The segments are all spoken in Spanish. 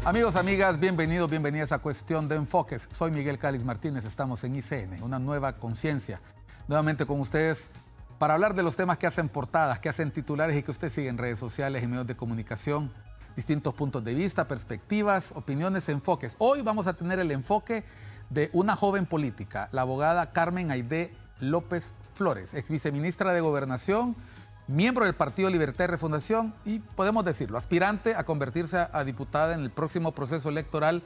Amigos, amigas, bienvenidos, bienvenidas a Cuestión de Enfoques. Soy Miguel Calix Martínez, estamos en ICN, una nueva conciencia. Nuevamente con ustedes para hablar de los temas que hacen portadas, que hacen titulares y que usted sigue en redes sociales y medios de comunicación. Distintos puntos de vista, perspectivas, opiniones, enfoques. Hoy vamos a tener el enfoque de una joven política, la abogada Carmen Aidé López Flores, ex viceministra de Gobernación, miembro del Partido Libertad y Refundación y, podemos decirlo, aspirante a convertirse a diputada en el próximo proceso electoral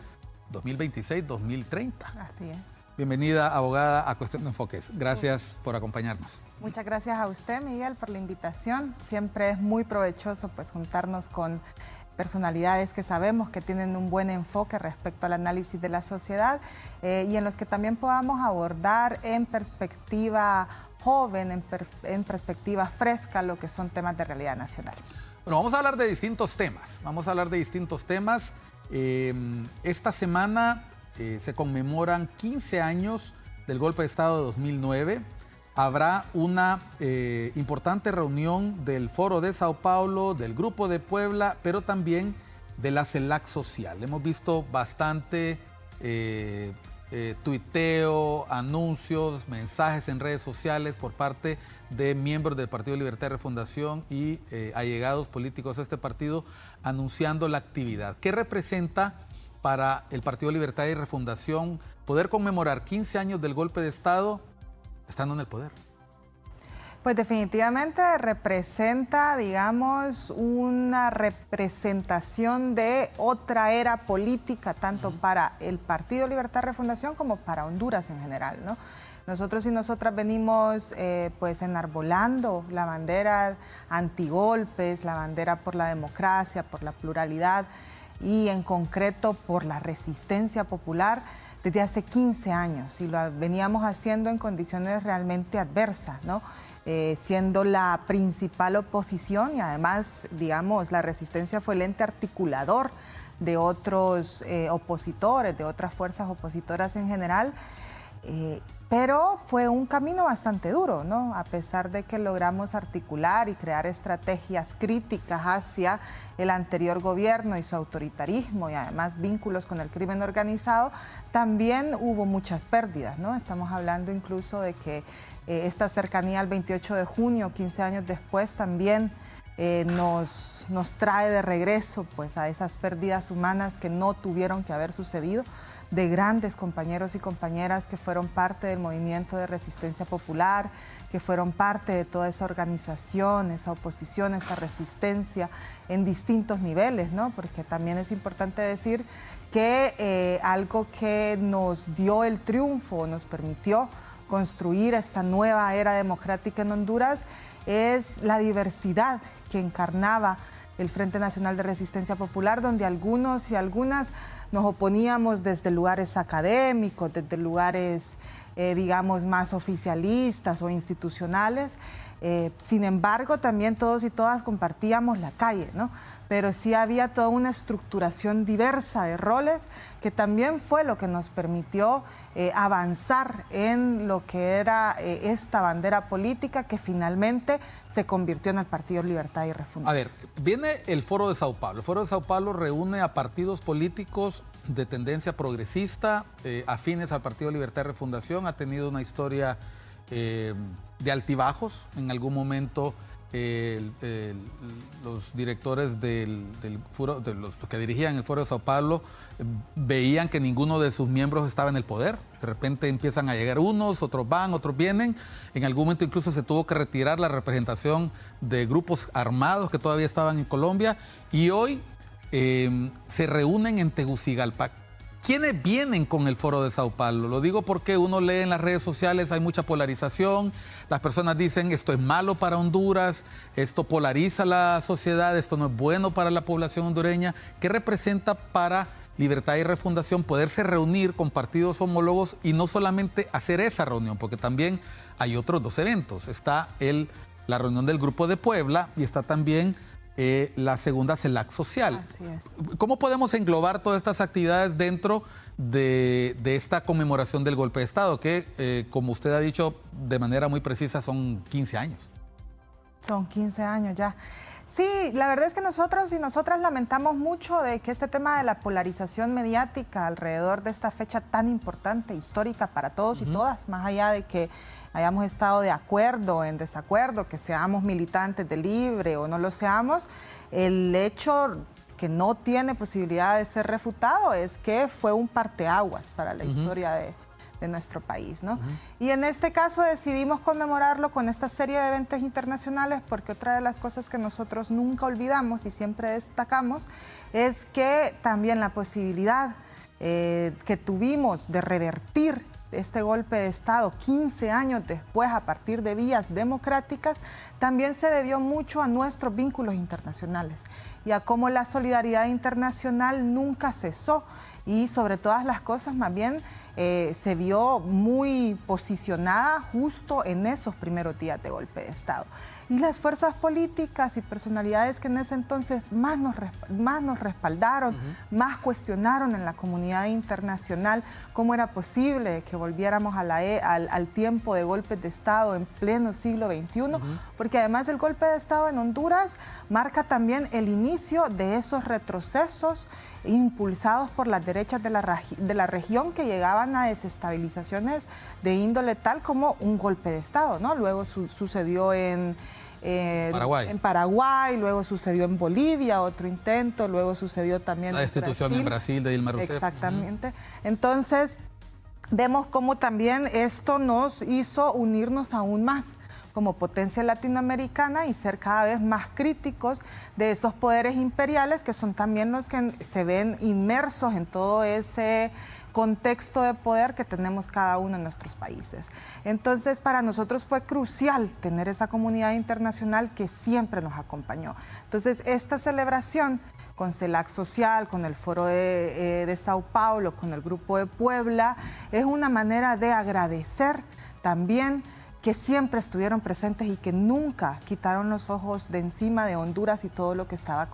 2026-2030. Así es. Bienvenida, abogada, a Cuestión de Enfoques. Gracias por acompañarnos. Muchas gracias a usted, Miguel, por la invitación. Siempre es muy provechoso juntarnos con personalidades que sabemos que tienen un buen enfoque respecto al análisis de la sociedad y en los que también podamos abordar en perspectiva joven, en perspectiva fresca, lo que son temas de realidad nacional. Bueno, vamos a hablar de distintos temas. Esta semana se conmemoran 15 años del golpe de Estado de 2009. Habrá una importante reunión del Foro de Sao Paulo, del Grupo de Puebla, pero también de la CELAC Social. Hemos visto bastante tuiteo, anuncios, mensajes en redes sociales por parte de miembros del Partido Libertad y Refundación y allegados políticos a este partido anunciando la actividad. ¿Qué representa para el Partido Libertad y Refundación poder conmemorar 15 años del golpe de Estado estando en el poder? Pues definitivamente representa, digamos, una representación de otra era política, tanto para el Partido Libertad y Refundación como para Honduras en general, ¿no? Nosotros y nosotras venimos pues enarbolando la bandera antigolpes, la bandera por la democracia, por la pluralidad y en concreto por la resistencia popular desde hace 15 años y lo veníamos haciendo en condiciones realmente adversas, ¿no? Siendo la principal oposición y además, digamos, la resistencia fue el ente articulador de otros opositores, de otras fuerzas opositoras en general, pero fue un camino bastante duro, ¿no? A pesar de que logramos articular y crear estrategias críticas hacia el anterior gobierno y su autoritarismo y además vínculos con el crimen organizado, también hubo muchas pérdidas, ¿no? Estamos hablando incluso de que esta cercanía al 28 de junio, 15 años después, también nos trae de regreso pues, a esas pérdidas humanas que no tuvieron que haber sucedido, de grandes compañeros y compañeras que fueron parte del movimiento de resistencia popular, que fueron parte de toda esa organización, esa oposición, esa resistencia en distintos niveles, ¿no? Porque también es importante decir que algo que nos dio el triunfo, nos permitió construir esta nueva era democrática en Honduras es la diversidad que encarnaba el Frente Nacional de Resistencia Popular, donde algunos y algunas nos oponíamos desde lugares académicos, desde lugares, digamos, más oficialistas o institucionales. Sin embargo, también todos y todas compartíamos la calle, ¿no? Pero sí había toda una estructuración diversa de roles que también fue lo que nos permitió avanzar en lo que era esta bandera política que finalmente se convirtió en el Partido Libertad y Refundación. A ver, viene el Foro de Sao Paulo. El Foro de Sao Paulo reúne a partidos políticos de tendencia progresista, afines al Partido Libertad y Refundación. Ha tenido una historia de altibajos. En algún momento los directores del foro, de los que dirigían el Foro de Sao Paulo, veían que ninguno de sus miembros estaba en el poder. De repente empiezan a llegar unos, otros van, otros vienen. En algún momento incluso se tuvo que retirar la representación de grupos armados que todavía estaban en Colombia y hoy se reúnen en Tegucigalpa. ¿Quiénes vienen con el Foro de Sao Paulo? Lo digo porque uno lee en las redes sociales, hay mucha polarización, las personas dicen esto es malo para Honduras, esto polariza la sociedad, esto no es bueno para la población hondureña. ¿Qué representa para Libertad y Refundación poderse reunir con partidos homólogos y no solamente hacer esa reunión? Porque también hay otros dos eventos, está la reunión del Grupo de Puebla y está también la segunda CELAC Social. Así es. ¿Cómo podemos englobar todas estas actividades dentro de esta conmemoración del golpe de Estado? Que, como usted ha dicho de manera muy precisa, son 15 años. Son 15 años ya. Sí, la verdad es que nosotros y nosotras lamentamos mucho de que este tema de la polarización mediática alrededor de esta fecha tan importante, histórica para todos y todas, más allá de que hayamos estado de acuerdo, en desacuerdo, que seamos militantes de Libre o no lo seamos, el hecho que no tiene posibilidad de ser refutado es que fue un parteaguas para la historia de nuestro país, ¿no? Y en este caso decidimos conmemorarlo con esta serie de eventos internacionales porque otra de las cosas que nosotros nunca olvidamos y siempre destacamos es que también la posibilidad que tuvimos de revertir este golpe de Estado 15 años después a partir de vías democráticas también se debió mucho a nuestros vínculos internacionales y a cómo la solidaridad internacional nunca cesó y sobre todas las cosas más bien se vio muy posicionada justo en esos primeros días de golpe de Estado. Y las fuerzas políticas y personalidades que en ese entonces más nos respaldaron, más cuestionaron en la comunidad internacional cómo era posible que volviéramos al tiempo de golpes de Estado en pleno siglo XXI, porque además el golpe de Estado en Honduras marca también el inicio de esos retrocesos impulsados por las derechas de la región que llegaban a desestabilizaciones de índole tal como un golpe de Estado, ¿no? Luego sucedió en Paraguay, luego sucedió en Bolivia, otro intento, luego sucedió también la destitución en Brasil de Dilma Rousseff. Exactamente. Entonces, vemos cómo también esto nos hizo unirnos aún más como potencia latinoamericana y ser cada vez más críticos de esos poderes imperiales que son también los que se ven inmersos en todo ese contexto de poder que tenemos cada uno en nuestros países. Entonces, para nosotros fue crucial tener esa comunidad internacional que siempre nos acompañó. Entonces, esta celebración con CELAC Social, con el Foro de Sao Paulo, con el Grupo de Puebla, es una manera de agradecer también que siempre estuvieron presentes y que nunca quitaron los ojos de encima de Honduras y todo lo que estaba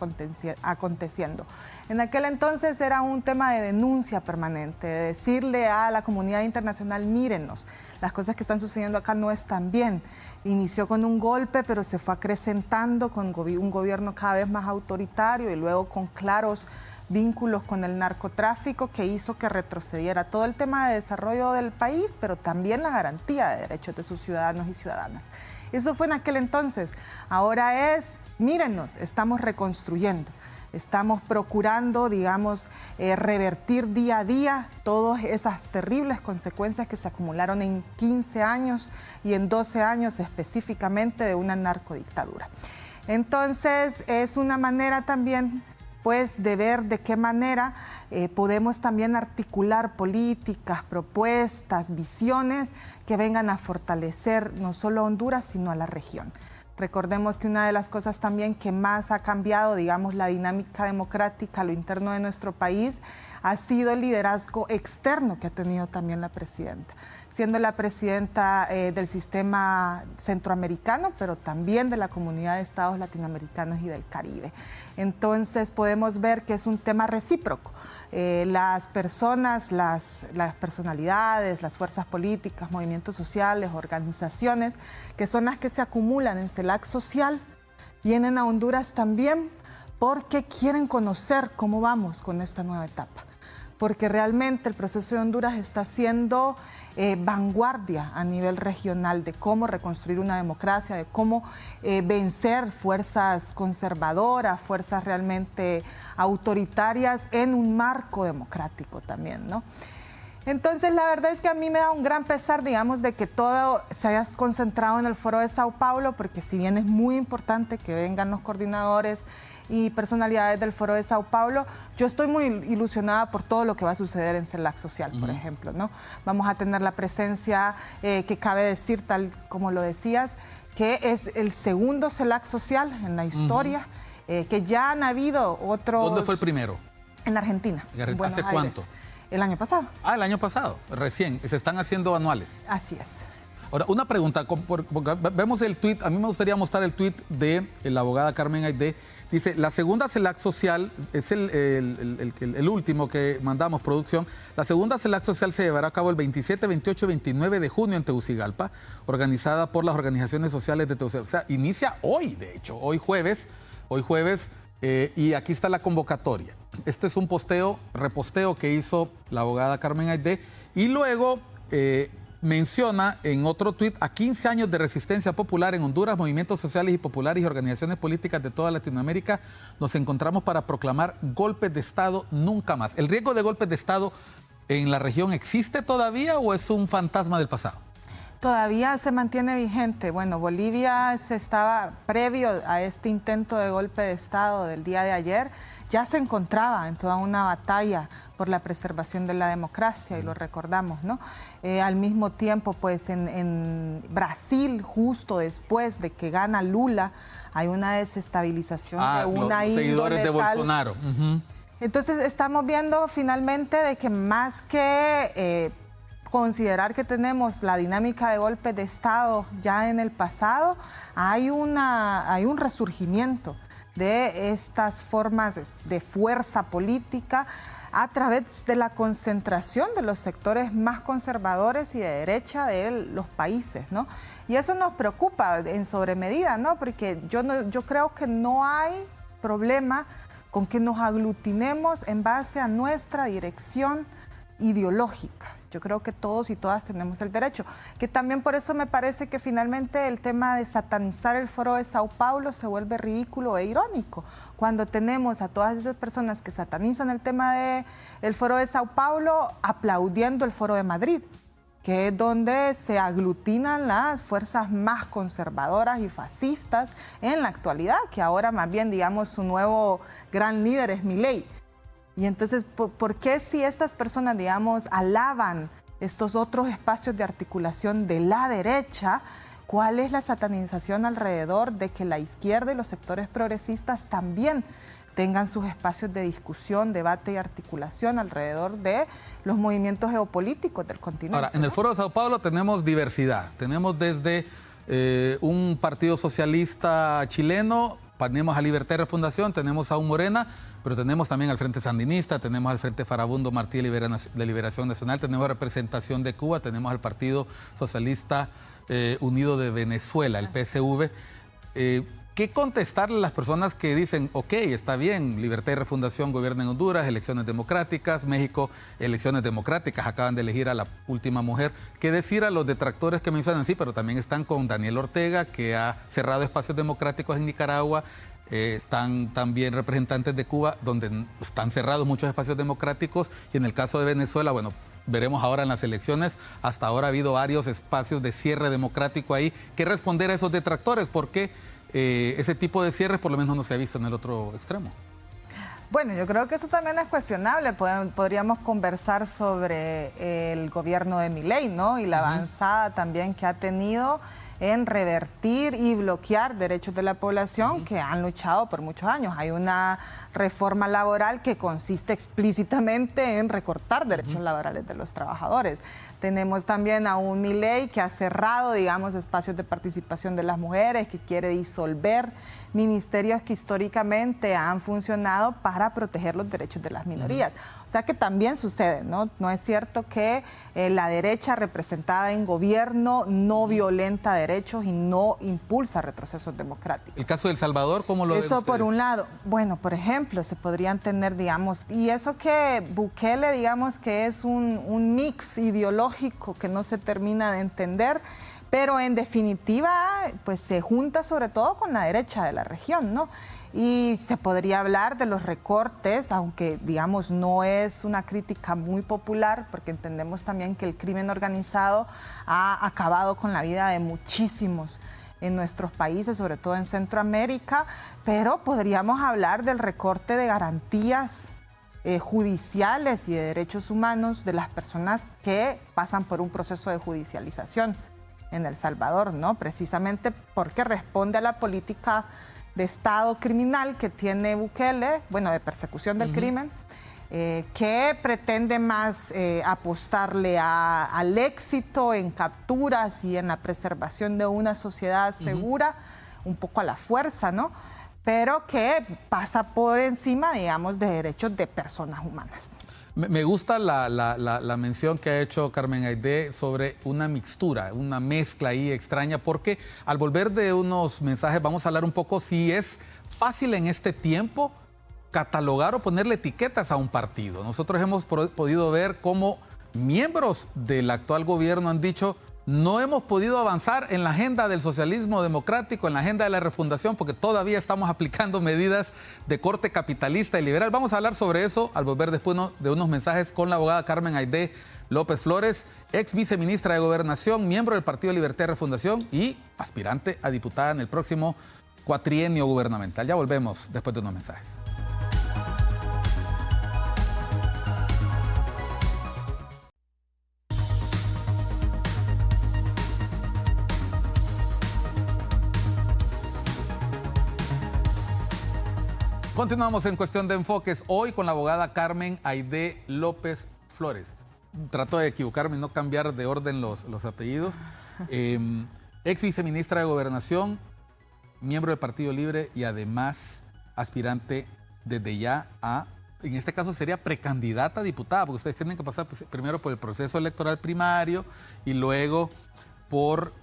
aconteciendo. En aquel entonces era un tema de denuncia permanente, de decirle a la comunidad internacional, mírenos, las cosas que están sucediendo acá no están bien. Inició con un golpe, pero se fue acrecentando con un gobierno cada vez más autoritario y luego con claros vínculos con el narcotráfico que hizo que retrocediera todo el tema de desarrollo del país, pero también la garantía de derechos de sus ciudadanos y ciudadanas. Eso fue en aquel entonces. Ahora es, mírenos, estamos reconstruyendo, estamos procurando, digamos, revertir día a día todas esas terribles consecuencias que se acumularon en 15 años y en 12 años específicamente de una narcodictadura. Entonces, es una manera también pues de ver de qué manera podemos también articular políticas, propuestas, visiones que vengan a fortalecer no solo a Honduras, sino a la región. Recordemos que una de las cosas también que más ha cambiado, digamos, la dinámica democrática a lo interno de nuestro país ha sido el liderazgo externo que ha tenido también la presidenta, siendo la presidenta del sistema centroamericano, pero también de la comunidad de estados latinoamericanos y del Caribe. Entonces podemos ver que es un tema recíproco. Las personas, las personalidades, las fuerzas políticas, movimientos sociales, organizaciones, que son las que se acumulan en CELAC Social, vienen a Honduras también porque quieren conocer cómo vamos con esta nueva etapa. Porque realmente el proceso de Honduras está siendo vanguardia a nivel regional de cómo reconstruir una democracia, de cómo vencer fuerzas conservadoras, fuerzas realmente autoritarias en un marco democrático también, ¿no? Entonces, la verdad es que a mí me da un gran pesar, digamos, de que todo se haya concentrado en el Foro de Sao Paulo, porque si bien es muy importante que vengan los coordinadores y personalidades del Foro de Sao Paulo, yo estoy muy ilusionada por todo lo que va a suceder en CELAC Social, por ejemplo, ¿no? Vamos a tener la presencia que cabe decir, tal como lo decías, que es el segundo CELAC Social en la historia, que ya han habido otros... ¿Dónde fue el primero? En Argentina. ¿Hace cuánto? El año pasado. Ah, el año pasado, recién. Se están haciendo anuales. Así es. Ahora, una pregunta, porque vemos el tuit, a mí me gustaría mostrar el tuit de la abogada Carmen Aidé. Dice, la segunda CELAC Social, es el último que mandamos, producción. La segunda CELAC Social se llevará a cabo el 27, 28 y 29 de junio en Tegucigalpa, organizada por las organizaciones sociales de Tegucigalpa. O sea, inicia hoy, de hecho, hoy jueves, hoy jueves, y aquí está la convocatoria. Este es un reposteo que hizo la abogada Carmen Aidé, y luego menciona en otro tuit: a 15 años de resistencia popular en Honduras, movimientos sociales y populares y organizaciones políticas de toda Latinoamérica, nos encontramos para proclamar golpes de Estado nunca más. ¿El riesgo de golpes de Estado en la región existe todavía o es un fantasma del pasado? Todavía se mantiene vigente. Bueno, Bolivia previo a este intento de golpe de Estado del día de ayer, ya se encontraba en toda una batalla por la preservación de la democracia, y lo recordamos, ¿no? Al mismo tiempo, pues en Brasil, justo después de que gana Lula, hay una desestabilización de una los seguidores de Bolsonaro. Entonces estamos viendo finalmente de que más que considerar que tenemos la dinámica de golpes de Estado ya en el pasado, hay un resurgimiento de estas formas de fuerza política a través de la concentración de los sectores más conservadores y de derecha de los países, ¿no? Y eso nos preocupa en sobremedida, ¿no? Porque yo creo que no hay problema con que nos aglutinemos en base a nuestra dirección ideológica. Yo creo que todos y todas tenemos el derecho, que también por eso me parece que finalmente el tema de satanizar el Foro de Sao Paulo se vuelve ridículo e irónico, cuando tenemos a todas esas personas que satanizan el tema del Foro de Sao Paulo aplaudiendo el Foro de Madrid, que es donde se aglutinan las fuerzas más conservadoras y fascistas en la actualidad, que ahora más bien, digamos, su nuevo gran líder es Milei. Y entonces, ¿por qué si estas personas, digamos, alaban estos otros espacios de articulación de la derecha, cuál es la satanización alrededor de que la izquierda y los sectores progresistas también tengan sus espacios de discusión, debate y articulación alrededor de los movimientos geopolíticos del continente? Ahora, en el Foro de Sao Paulo tenemos diversidad. Tenemos desde un partido socialista chileno, tenemos a Libertad y Refundación, tenemos a un Morena, pero tenemos también al Frente Sandinista, tenemos al Frente Farabundo Martí de Liberación Nacional, tenemos representación de Cuba, tenemos al Partido Socialista Unido de Venezuela, el PSV. ¿Qué contestarle a las personas que dicen, ok, está bien, Libertad y Refundación gobierna en Honduras, elecciones democráticas, México, elecciones democráticas, acaban de elegir a la última mujer? ¿Qué decir a los detractores que mencionan? Sí, pero también están con Daniel Ortega, que ha cerrado espacios democráticos en Nicaragua, están también representantes de Cuba, donde están cerrados muchos espacios democráticos, y en el caso de Venezuela, bueno, veremos ahora en las elecciones, hasta ahora ha habido varios espacios de cierre democrático ahí. ¿Qué responder a esos detractores? Porque ese tipo de cierres por lo menos no se ha visto en el otro extremo. Bueno, yo creo que eso también es cuestionable. Podríamos conversar sobre el gobierno de Milei, ¿no? Y la avanzada también que ha tenido en revertir y bloquear derechos de la población que han luchado por muchos años. Hay una reforma laboral que consiste explícitamente en recortar derechos laborales de los trabajadores. Tenemos también a un Milei que ha cerrado, digamos, espacios de participación de las mujeres, que quiere disolver ministerios que históricamente han funcionado para proteger los derechos de las minorías. O sea que también sucede, ¿no? No es cierto que la derecha representada en gobierno no violenta derechos y no impulsa retrocesos democráticos. ¿El caso de El Salvador, cómo lo ven Eso ustedes? por un lado. Bueno, por ejemplo, se podrían tener, digamos, y eso que Bukele, digamos, que es un mix ideológico que no se termina de entender, pero en definitiva, pues se junta sobre todo con la derecha de la región, ¿no? Y se podría hablar de los recortes, aunque, digamos, no es una crítica muy popular, porque entendemos también que el crimen organizado ha acabado con la vida de muchísimos en nuestros países, sobre todo en Centroamérica, pero podríamos hablar del recorte de garantías judiciales y de derechos humanos de las personas que pasan por un proceso de judicialización en El Salvador, ¿no? Precisamente porque responde a la política de Estado criminal que tiene Bukele, bueno, de persecución del crimen, que pretende más apostarle al éxito en capturas y en la preservación de una sociedad segura, un poco a la fuerza, ¿no? Pero que pasa por encima, digamos, de derechos de personas humanas. Me gusta la mención que ha hecho Carmen Aidé sobre una mixtura, una mezcla ahí extraña, porque al volver de unos mensajes vamos a hablar un poco si es fácil en este tiempo catalogar o ponerle etiquetas a un partido. Nosotros hemos podido ver cómo miembros del actual gobierno han dicho: no hemos podido avanzar en la agenda del socialismo democrático, en la agenda de la refundación, porque todavía estamos aplicando medidas de corte capitalista y liberal. Vamos a hablar sobre eso al volver después de unos mensajes con la abogada Carmen Aidé López Flores, ex viceministra de Gobernación, miembro del Partido Libertad y Refundación y aspirante a diputada en el próximo cuatrienio gubernamental. Ya volvemos después de unos mensajes. Continuamos en Cuestión de Enfoques, hoy con la abogada Carmen Aidé López Flores. Trato de equivocarme y no cambiar de orden los apellidos. Ex viceministra de Gobernación, miembro del Partido Libre y además aspirante desde ya a, en este caso sería precandidata a diputada, porque ustedes tienen que pasar primero por el proceso electoral primario y luego por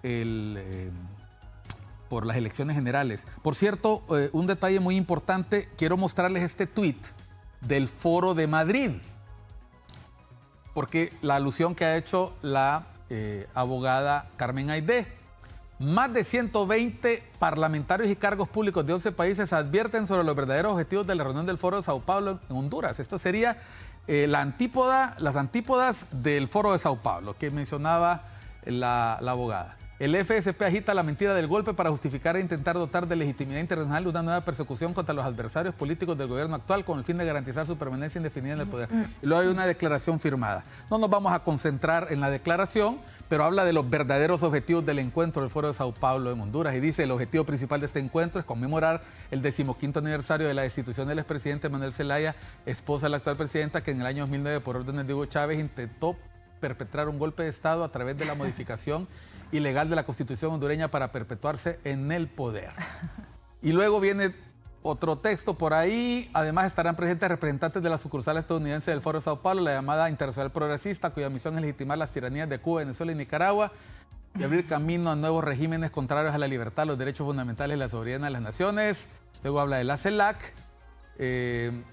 por las elecciones generales. Por cierto, un detalle muy importante, quiero mostrarles este tuit del Foro de Madrid, porque la alusión que ha hecho la abogada Carmen Aidé. Más de 120 parlamentarios y cargos públicos de 11 países advierten sobre los verdaderos objetivos de la reunión del Foro de Sao Paulo en Honduras. Esto sería las antípodas del Foro de Sao Paulo que mencionaba la abogada. El FSP agita la mentira del golpe para justificar e intentar dotar de legitimidad internacional una nueva persecución contra los adversarios políticos del gobierno actual con el fin de garantizar su permanencia indefinida en el poder. Y luego hay una declaración firmada. No nos vamos a concentrar en la declaración, pero habla de los verdaderos objetivos del encuentro del Foro de Sao Paulo en Honduras y dice: el objetivo principal de este encuentro es conmemorar el 15º aniversario de la destitución del expresidente Manuel Zelaya, esposa de la actual presidenta, que en el año 2009 por órdenes de Hugo Chávez intentó perpetrar un golpe de Estado a través de la modificación ilegal de la Constitución hondureña para perpetuarse en el poder. Y luego viene otro texto por ahí. Además estarán presentes representantes de la sucursal estadounidense del Foro de Sao Paulo, la llamada Internacional Progresista, cuya misión es legitimar las tiranías de Cuba, Venezuela y Nicaragua y abrir camino a nuevos regímenes contrarios a la libertad, los derechos fundamentales y la soberanía de las naciones. Luego habla de la CELAC.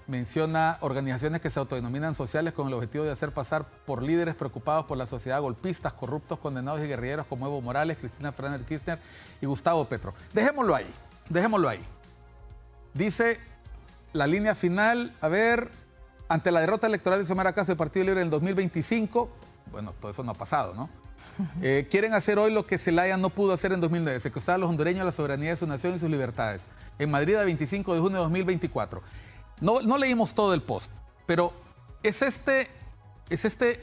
Menciona organizaciones que se autodenominan sociales con el objetivo de hacer pasar por líderes preocupados por la sociedad, golpistas, corruptos, condenados y guerrilleros como Evo Morales, Cristina Fernández de Kirchner y Gustavo Petro. Dejémoslo ahí. Dice la línea final, ante la derrota electoral de Xiomara Castro del Partido Libre en el 2025, bueno, todo eso no ha pasado, ¿no? Quieren hacer hoy lo que Zelaya no pudo hacer en 2009, secuestrar a los hondureños la soberanía de su nación y sus libertades. En Madrid, el 25 de junio de 2024. No leímos todo el post, pero ¿es este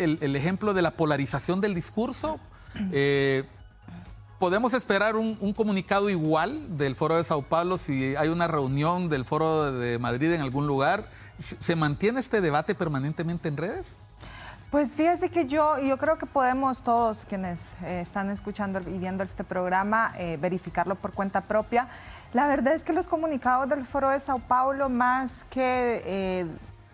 el ejemplo de la polarización del discurso? ¿Podemos esperar un comunicado igual del Foro de Sao Paulo si hay una reunión del Foro de Madrid en algún lugar? ¿Se mantiene este debate permanentemente en redes? Pues fíjese que yo creo que podemos todos quienes están escuchando y viendo este programa verificarlo por cuenta propia. La verdad es que los comunicados del Foro de Sao Paulo, más que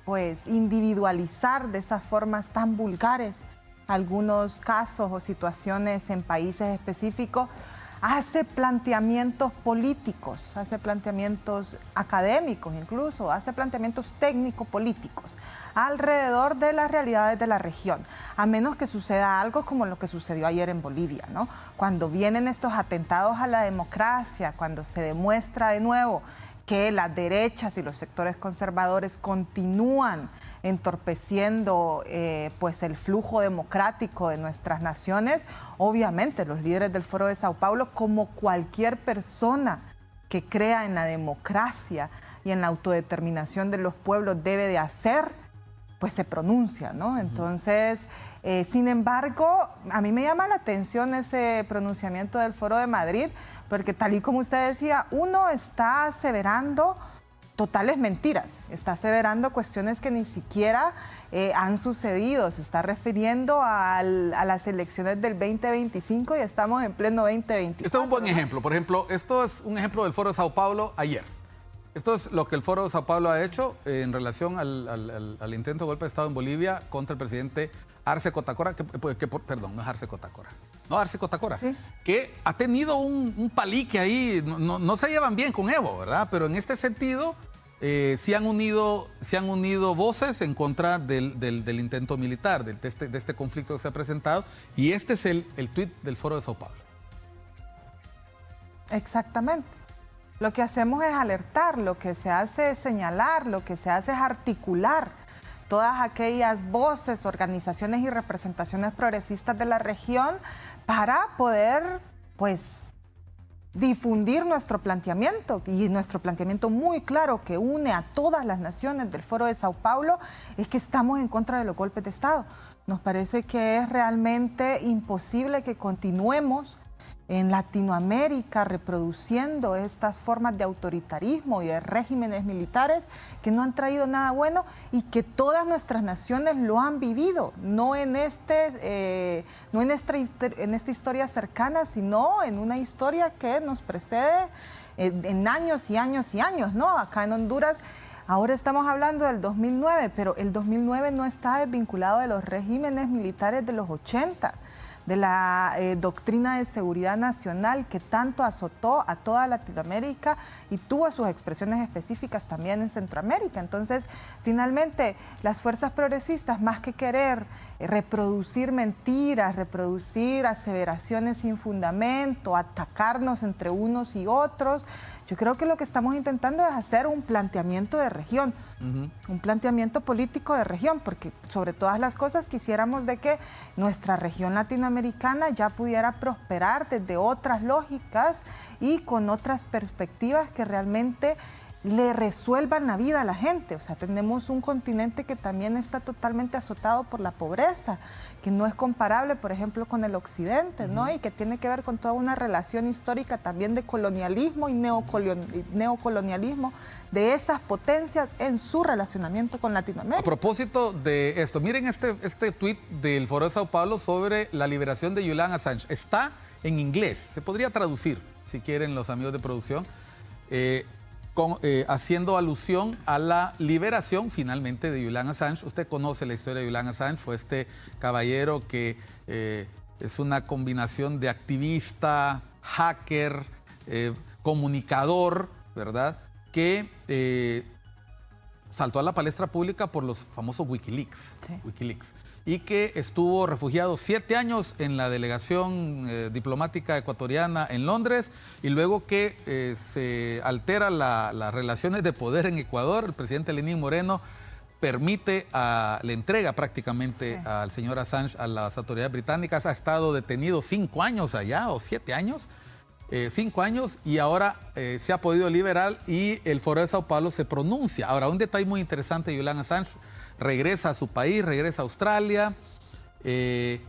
pues individualizar de esas formas tan vulgares algunos casos o situaciones en países específicos, hace planteamientos políticos, hace planteamientos académicos incluso, hace planteamientos técnico-políticos alrededor de las realidades de la región, a menos que suceda algo como lo que sucedió ayer en Bolivia, ¿no? Cuando vienen estos atentados a la democracia, cuando se demuestra de nuevo que las derechas y los sectores conservadores continúan entorpeciendo pues el flujo democrático de nuestras naciones, obviamente los líderes del Foro de Sao Paulo, como cualquier persona que crea en la democracia y en la autodeterminación de los pueblos debe de hacer, pues se pronuncia, ¿no? Entonces, sin embargo, a mí me llama la atención ese pronunciamiento del Foro de Madrid, porque tal y como usted decía, uno está aseverando totales mentiras, está aseverando cuestiones que ni siquiera han sucedido, se está refiriendo a las elecciones del 2025 y estamos en pleno 2024. Este es un buen ejemplo, por ejemplo, esto es un ejemplo del Foro de Sao Paulo ayer. Esto es lo que el Foro de Sao Paulo ha hecho en relación al intento de golpe de Estado en Bolivia contra el presidente Arce Catacora, perdón, no es Arce Catacora. No, Arce Catacora, sí, que ha tenido un palique ahí, no se llevan bien con Evo, ¿verdad? Pero en este sentido se han unido voces en contra del intento militar, de este conflicto que se ha presentado, y este es el tuit del Foro de Sao Paulo. exactamente. Lo que hacemos es alertar, lo que se hace es señalar, lo que se hace es articular todas aquellas voces, organizaciones y representaciones progresistas de la región para poder, pues, difundir nuestro planteamiento, y nuestro planteamiento muy claro que une a todas las naciones del Foro de Sao Paulo es que estamos en contra de los golpes de Estado. Nos parece que es realmente imposible que continuemos en Latinoamérica reproduciendo estas formas de autoritarismo y de regímenes militares que no han traído nada bueno y que todas nuestras naciones lo han vivido, no en esta historia cercana, sino en una historia que nos precede en años y años y años, ¿no? Acá en Honduras, ahora estamos hablando del 2009, pero el 2009 no está desvinculado de los regímenes militares de los 80, de la doctrina de seguridad nacional que tanto azotó a toda Latinoamérica y tuvo sus expresiones específicas también en Centroamérica. Entonces, finalmente, las fuerzas progresistas, más que querer reproducir mentiras, reproducir aseveraciones sin fundamento, atacarnos entre unos y otros, yo creo que lo que estamos intentando es hacer un planteamiento de región, un planteamiento político de región, porque sobre todas las cosas quisiéramos de que nuestra región latinoamericana ya pudiera prosperar desde otras lógicas y con otras perspectivas que realmente le resuelvan la vida a la gente. O sea, tenemos un continente que también está totalmente azotado por la pobreza, que no es comparable, por ejemplo, con el occidente, ¿no? Y que tiene que ver con toda una relación histórica también de colonialismo y neocolonialismo de esas potencias en su relacionamiento con Latinoamérica. A propósito de esto, miren este tuit del Foro de Sao Paulo sobre la liberación de Julian Assange. Está en inglés, se podría traducir, si quieren los amigos de producción, haciendo alusión a la liberación finalmente de Julian Assange. Usted conoce la historia de Julian Assange, fue este caballero que es una combinación de activista, hacker, comunicador, ¿verdad?, que saltó a la palestra pública por los famosos Wikileaks, Sí. Y que estuvo refugiado 7 años en la delegación diplomática ecuatoriana en Londres, y luego que se altera las relaciones de poder en Ecuador, el presidente Lenín Moreno le entrega prácticamente al señor Assange a las autoridades británicas. Ha estado detenido 5 años allá, o 7 años, 5 años, y ahora se ha podido liberar y el Foro de Sao Paulo se pronuncia. Ahora, un detalle muy interesante: Julian Assange regresa a su país, regresa a Australia. Sin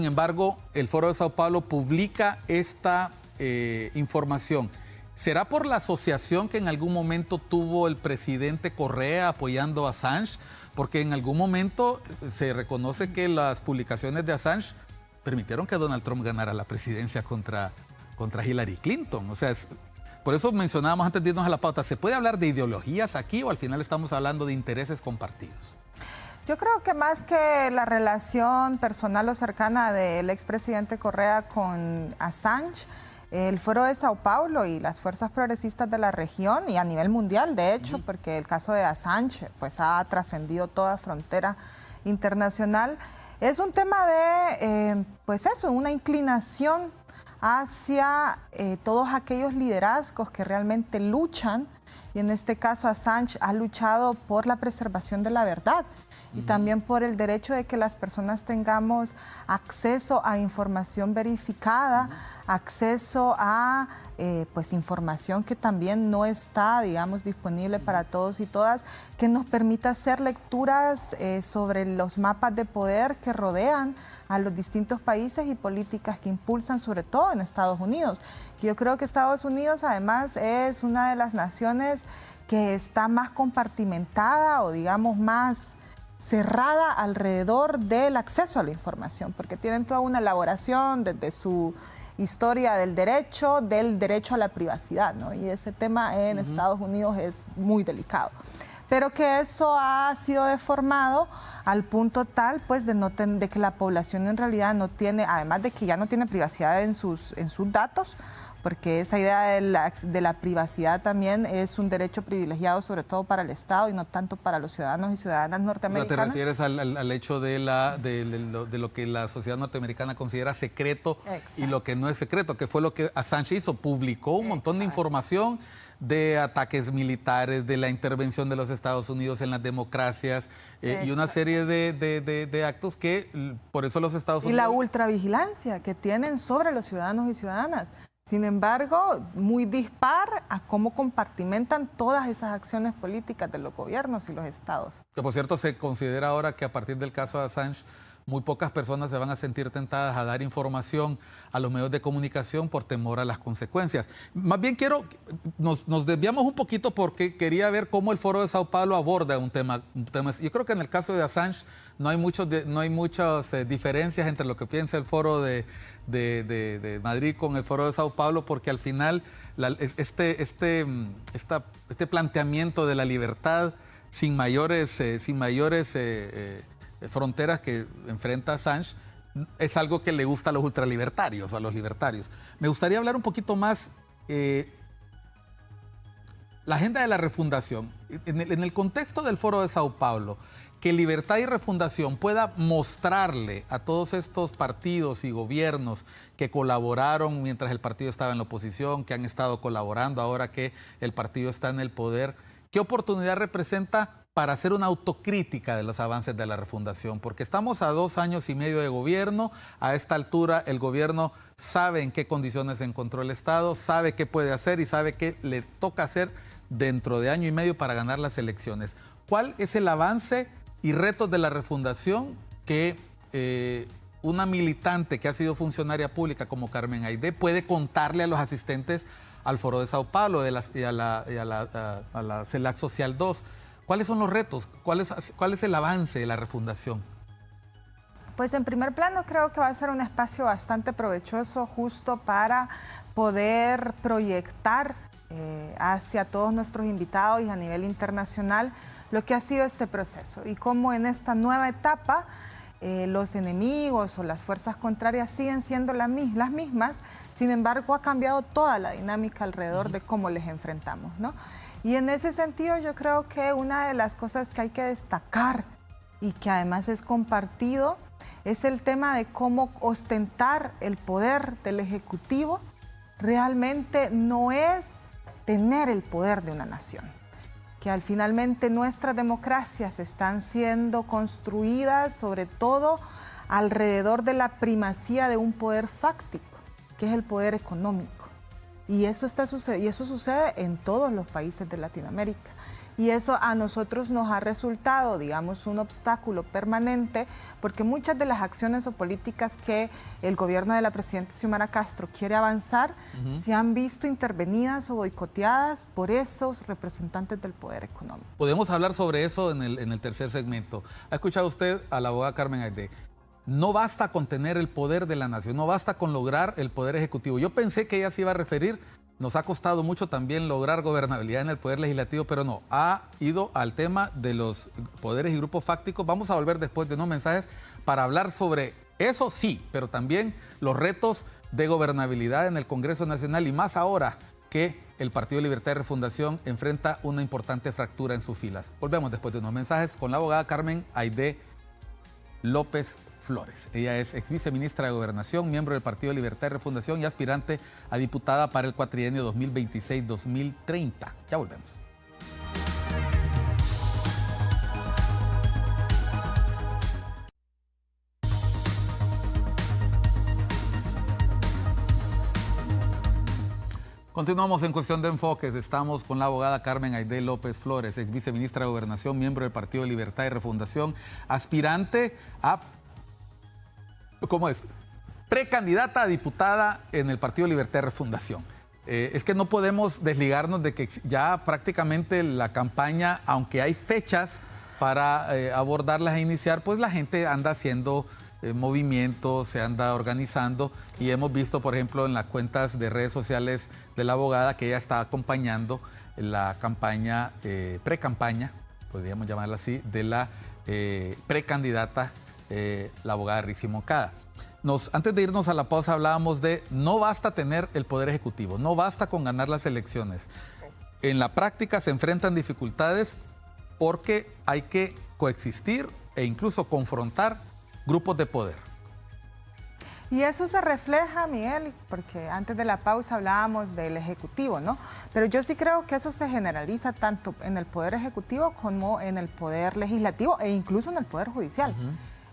embargo, el Foro de Sao Paulo publica esta información. ¿Será por la asociación que en algún momento tuvo el presidente Correa apoyando a Assange? Porque en algún momento se reconoce que las publicaciones de Assange permitieron que Donald Trump ganara la presidencia contra Hillary Clinton. O sea, por eso mencionábamos antes de irnos a la pauta, ¿se puede hablar de ideologías aquí o al final estamos hablando de intereses compartidos? Yo creo que más que la relación personal o cercana del expresidente Correa con Assange, el Foro de Sao Paulo y las fuerzas progresistas de la región y a nivel mundial, de hecho, porque el caso de Assange pues, ha trascendido toda frontera internacional, es un tema de, pues eso, una inclinación hacia todos aquellos liderazgos que realmente luchan, y en este caso Assange ha luchado por la preservación de la verdad y también por el derecho de que las personas tengamos acceso a información verificada, acceso a pues información que también no está, digamos, disponible para todos y todas, que nos permita hacer lecturas sobre los mapas de poder que rodean a los distintos países y políticas que impulsan, sobre todo en Estados Unidos. Yo creo que Estados Unidos además es una de las naciones que está más compartimentada o digamos más cerrada alrededor del acceso a la información, porque tienen toda una elaboración desde su historia del derecho a la privacidad, ¿no? Y ese tema en Estados Unidos es muy delicado. Pero que eso ha sido deformado al punto tal, pues, de que la población en realidad no tiene, además de que ya no tiene privacidad en sus datos, porque esa idea de la privacidad también es un derecho privilegiado, sobre todo para el Estado y no tanto para los ciudadanos y ciudadanas norteamericanas. ¿Te refieres al hecho de lo que la sociedad norteamericana considera secreto? Exacto. Y lo que no es secreto, que fue lo que Assange hizo? Publicó un montón de información de ataques militares, de la intervención de los Estados Unidos en las democracias y una serie de actos que por eso los Estados Unidos... Y la ultravigilancia que tienen sobre los ciudadanos y ciudadanas. Sin embargo, muy dispar a cómo compartimentan todas esas acciones políticas de los gobiernos y los estados. Que por cierto se considera ahora que a partir del caso de Assange, muy pocas personas se van a sentir tentadas a dar información a los medios de comunicación por temor a las consecuencias. Más bien nos desviamos un poquito porque quería ver cómo el Foro de Sao Paulo aborda un tema. Yo creo que en el caso de Assange no hay muchas diferencias entre lo que piensa el Foro de Madrid con el Foro de Sao Paulo, porque al final este planteamiento de la libertad sin mayores fronteras que enfrenta Assange es algo que le gusta a los ultralibertarios, a los libertarios. Me gustaría hablar un poquito más la agenda de la refundación. En el contexto del Foro de Sao Paulo, que Libertad y Refundación pueda mostrarle a todos estos partidos y gobiernos que colaboraron mientras el partido estaba en la oposición, que han estado colaborando ahora que el partido está en el poder, ¿qué oportunidad representa para hacer una autocrítica de los avances de la refundación? Porque estamos a 2 años y medio de gobierno. A esta altura el gobierno sabe en qué condiciones se encontró el Estado, sabe qué puede hacer y sabe qué le toca hacer dentro de año y medio para ganar las elecciones. ¿Cuál es el avance y retos de la refundación que una militante que ha sido funcionaria pública como Carmen Aidé puede contarle a los asistentes al Foro de Sao Paulo y a la CELAC Social 2? ¿Cuáles son los retos? ¿Cuál es el avance de la refundación? Pues en primer plano creo que va a ser un espacio bastante provechoso justo para poder proyectar hacia todos nuestros invitados y a nivel internacional lo que ha sido este proceso y cómo en esta nueva etapa los enemigos o las fuerzas contrarias siguen siendo las mismas, sin embargo ha cambiado toda la dinámica alrededor de cómo les enfrentamos, ¿no? Y en ese sentido yo creo que una de las cosas que hay que destacar y que además es compartido es el tema de cómo ostentar el poder del Ejecutivo realmente no es tener el poder de una nación. Que finalmente nuestras democracias están siendo construidas sobre todo alrededor de la primacía de un poder fáctico, que es el poder económico. Y eso sucede en todos los países de Latinoamérica. Y eso a nosotros nos ha resultado, digamos, un obstáculo permanente, porque muchas de las acciones o políticas que el gobierno de la presidenta Xiomara Castro quiere avanzar se han visto intervenidas o boicoteadas por esos representantes del poder económico. Podemos hablar sobre eso en el tercer segmento. ¿Ha escuchado usted a la abogada Carmen Aidé? No basta con tener el poder de la nación, no basta con lograr el poder ejecutivo. Yo pensé que ella se iba a referir, nos ha costado mucho también lograr gobernabilidad en el poder legislativo, pero no, ha ido al tema de los poderes y grupos fácticos. Vamos a volver después de unos mensajes para hablar sobre eso, sí, pero también los retos de gobernabilidad en el Congreso Nacional y más ahora que el Partido Libertad y Refundación enfrenta una importante fractura en sus filas. Volvemos después de unos mensajes con la abogada Carmen Aidé López Flores. Ella es ex viceministra de Gobernación, miembro del Partido Libertad y Refundación y aspirante a diputada para el cuatrienio 2026-2030. Ya volvemos. Continuamos en Cuestión de Enfoques. Estamos con la abogada Carmen Aidé López Flores, ex viceministra de Gobernación, miembro del Partido Libertad y Refundación, aspirante a... ¿Cómo es? Precandidata a diputada en el Partido Libertad y Refundación. Es que no podemos desligarnos de que ya prácticamente la campaña, aunque hay fechas para abordarlas e iniciar, pues la gente anda haciendo movimiento, se anda organizando y hemos visto, por ejemplo, en las cuentas de redes sociales de la abogada que ella está acompañando la campaña, pre-campaña, podríamos llamarla así, de la precandidata, la abogada Rixi Moncada. Antes de irnos a la pausa hablábamos de no basta tener el poder ejecutivo, no basta con ganar las elecciones. En la práctica se enfrentan dificultades porque hay que coexistir e incluso confrontar grupos de poder. Y eso se refleja, Miguel, porque antes de la pausa hablábamos del Ejecutivo, ¿no? Pero yo sí creo que eso se generaliza tanto en el Poder Ejecutivo como en el Poder Legislativo e incluso en el Poder Judicial.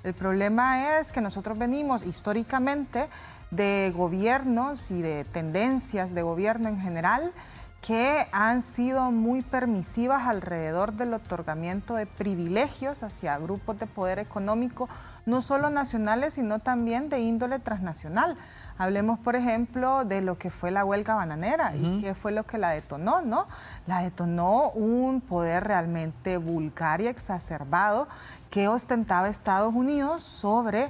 El problema es que nosotros venimos históricamente de gobiernos y de tendencias de gobierno en general que han sido muy permisivas alrededor del otorgamiento de privilegios hacia grupos de poder económico, no solo nacionales, sino también de índole transnacional. Hablemos, por ejemplo, de lo que fue la huelga bananera y qué fue lo que la detonó, ¿no? La detonó un poder realmente vulgar y exacerbado que ostentaba Estados Unidos sobre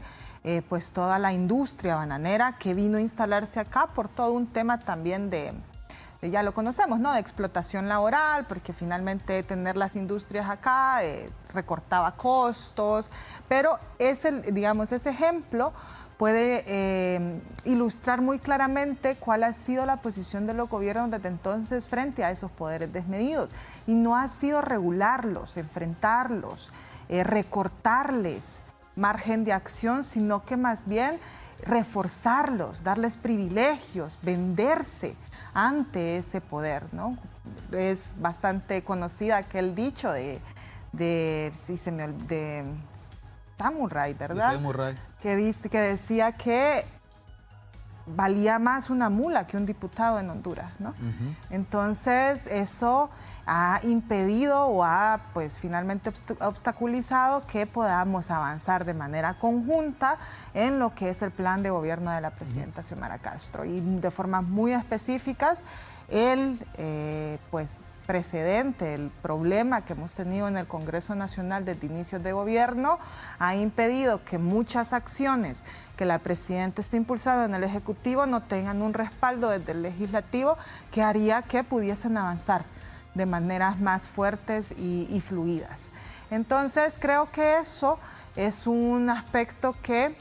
pues toda la industria bananera que vino a instalarse acá por todo un tema también ya lo conocemos, ¿no? De explotación laboral, porque finalmente tener las industrias acá recortaba costos, pero digamos, ese ejemplo puede ilustrar muy claramente cuál ha sido la posición de los gobiernos desde entonces frente a esos poderes desmedidos. Y no ha sido regularlos, enfrentarlos, recortarles margen de acción, sino que más bien reforzarlos, darles privilegios, venderse ante ese poder, ¿no? Es bastante conocida aquel dicho de Samurai, ¿verdad? De Samurai. Que decía que valía más una mula que un diputado en Honduras, ¿no? Entonces eso ha impedido o ha pues finalmente obstaculizado que podamos avanzar de manera conjunta en lo que es el plan de gobierno de la presidenta Xiomara Castro y de formas muy específicas el pues precedente, el problema que hemos tenido en el Congreso Nacional desde inicios de gobierno ha impedido que muchas acciones que la presidenta está impulsando en el Ejecutivo no tengan un respaldo desde el Legislativo que haría que pudiesen avanzar de maneras más fuertes y fluidas. Entonces creo que eso es un aspecto que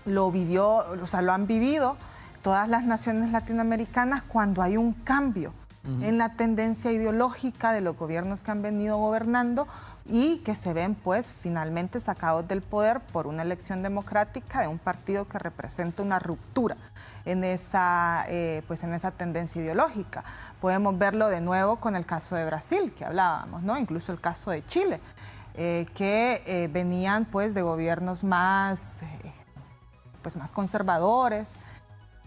lo han vivido todas las naciones latinoamericanas cuando hay un cambio en la tendencia ideológica de los gobiernos que han venido gobernando y que se ven pues finalmente sacados del poder por una elección democrática de un partido que representa una ruptura en esa tendencia ideológica. Podemos verlo de nuevo con el caso de Brasil, que hablábamos, ¿no? Incluso el caso de Chile, que venían pues de gobiernos más conservadores,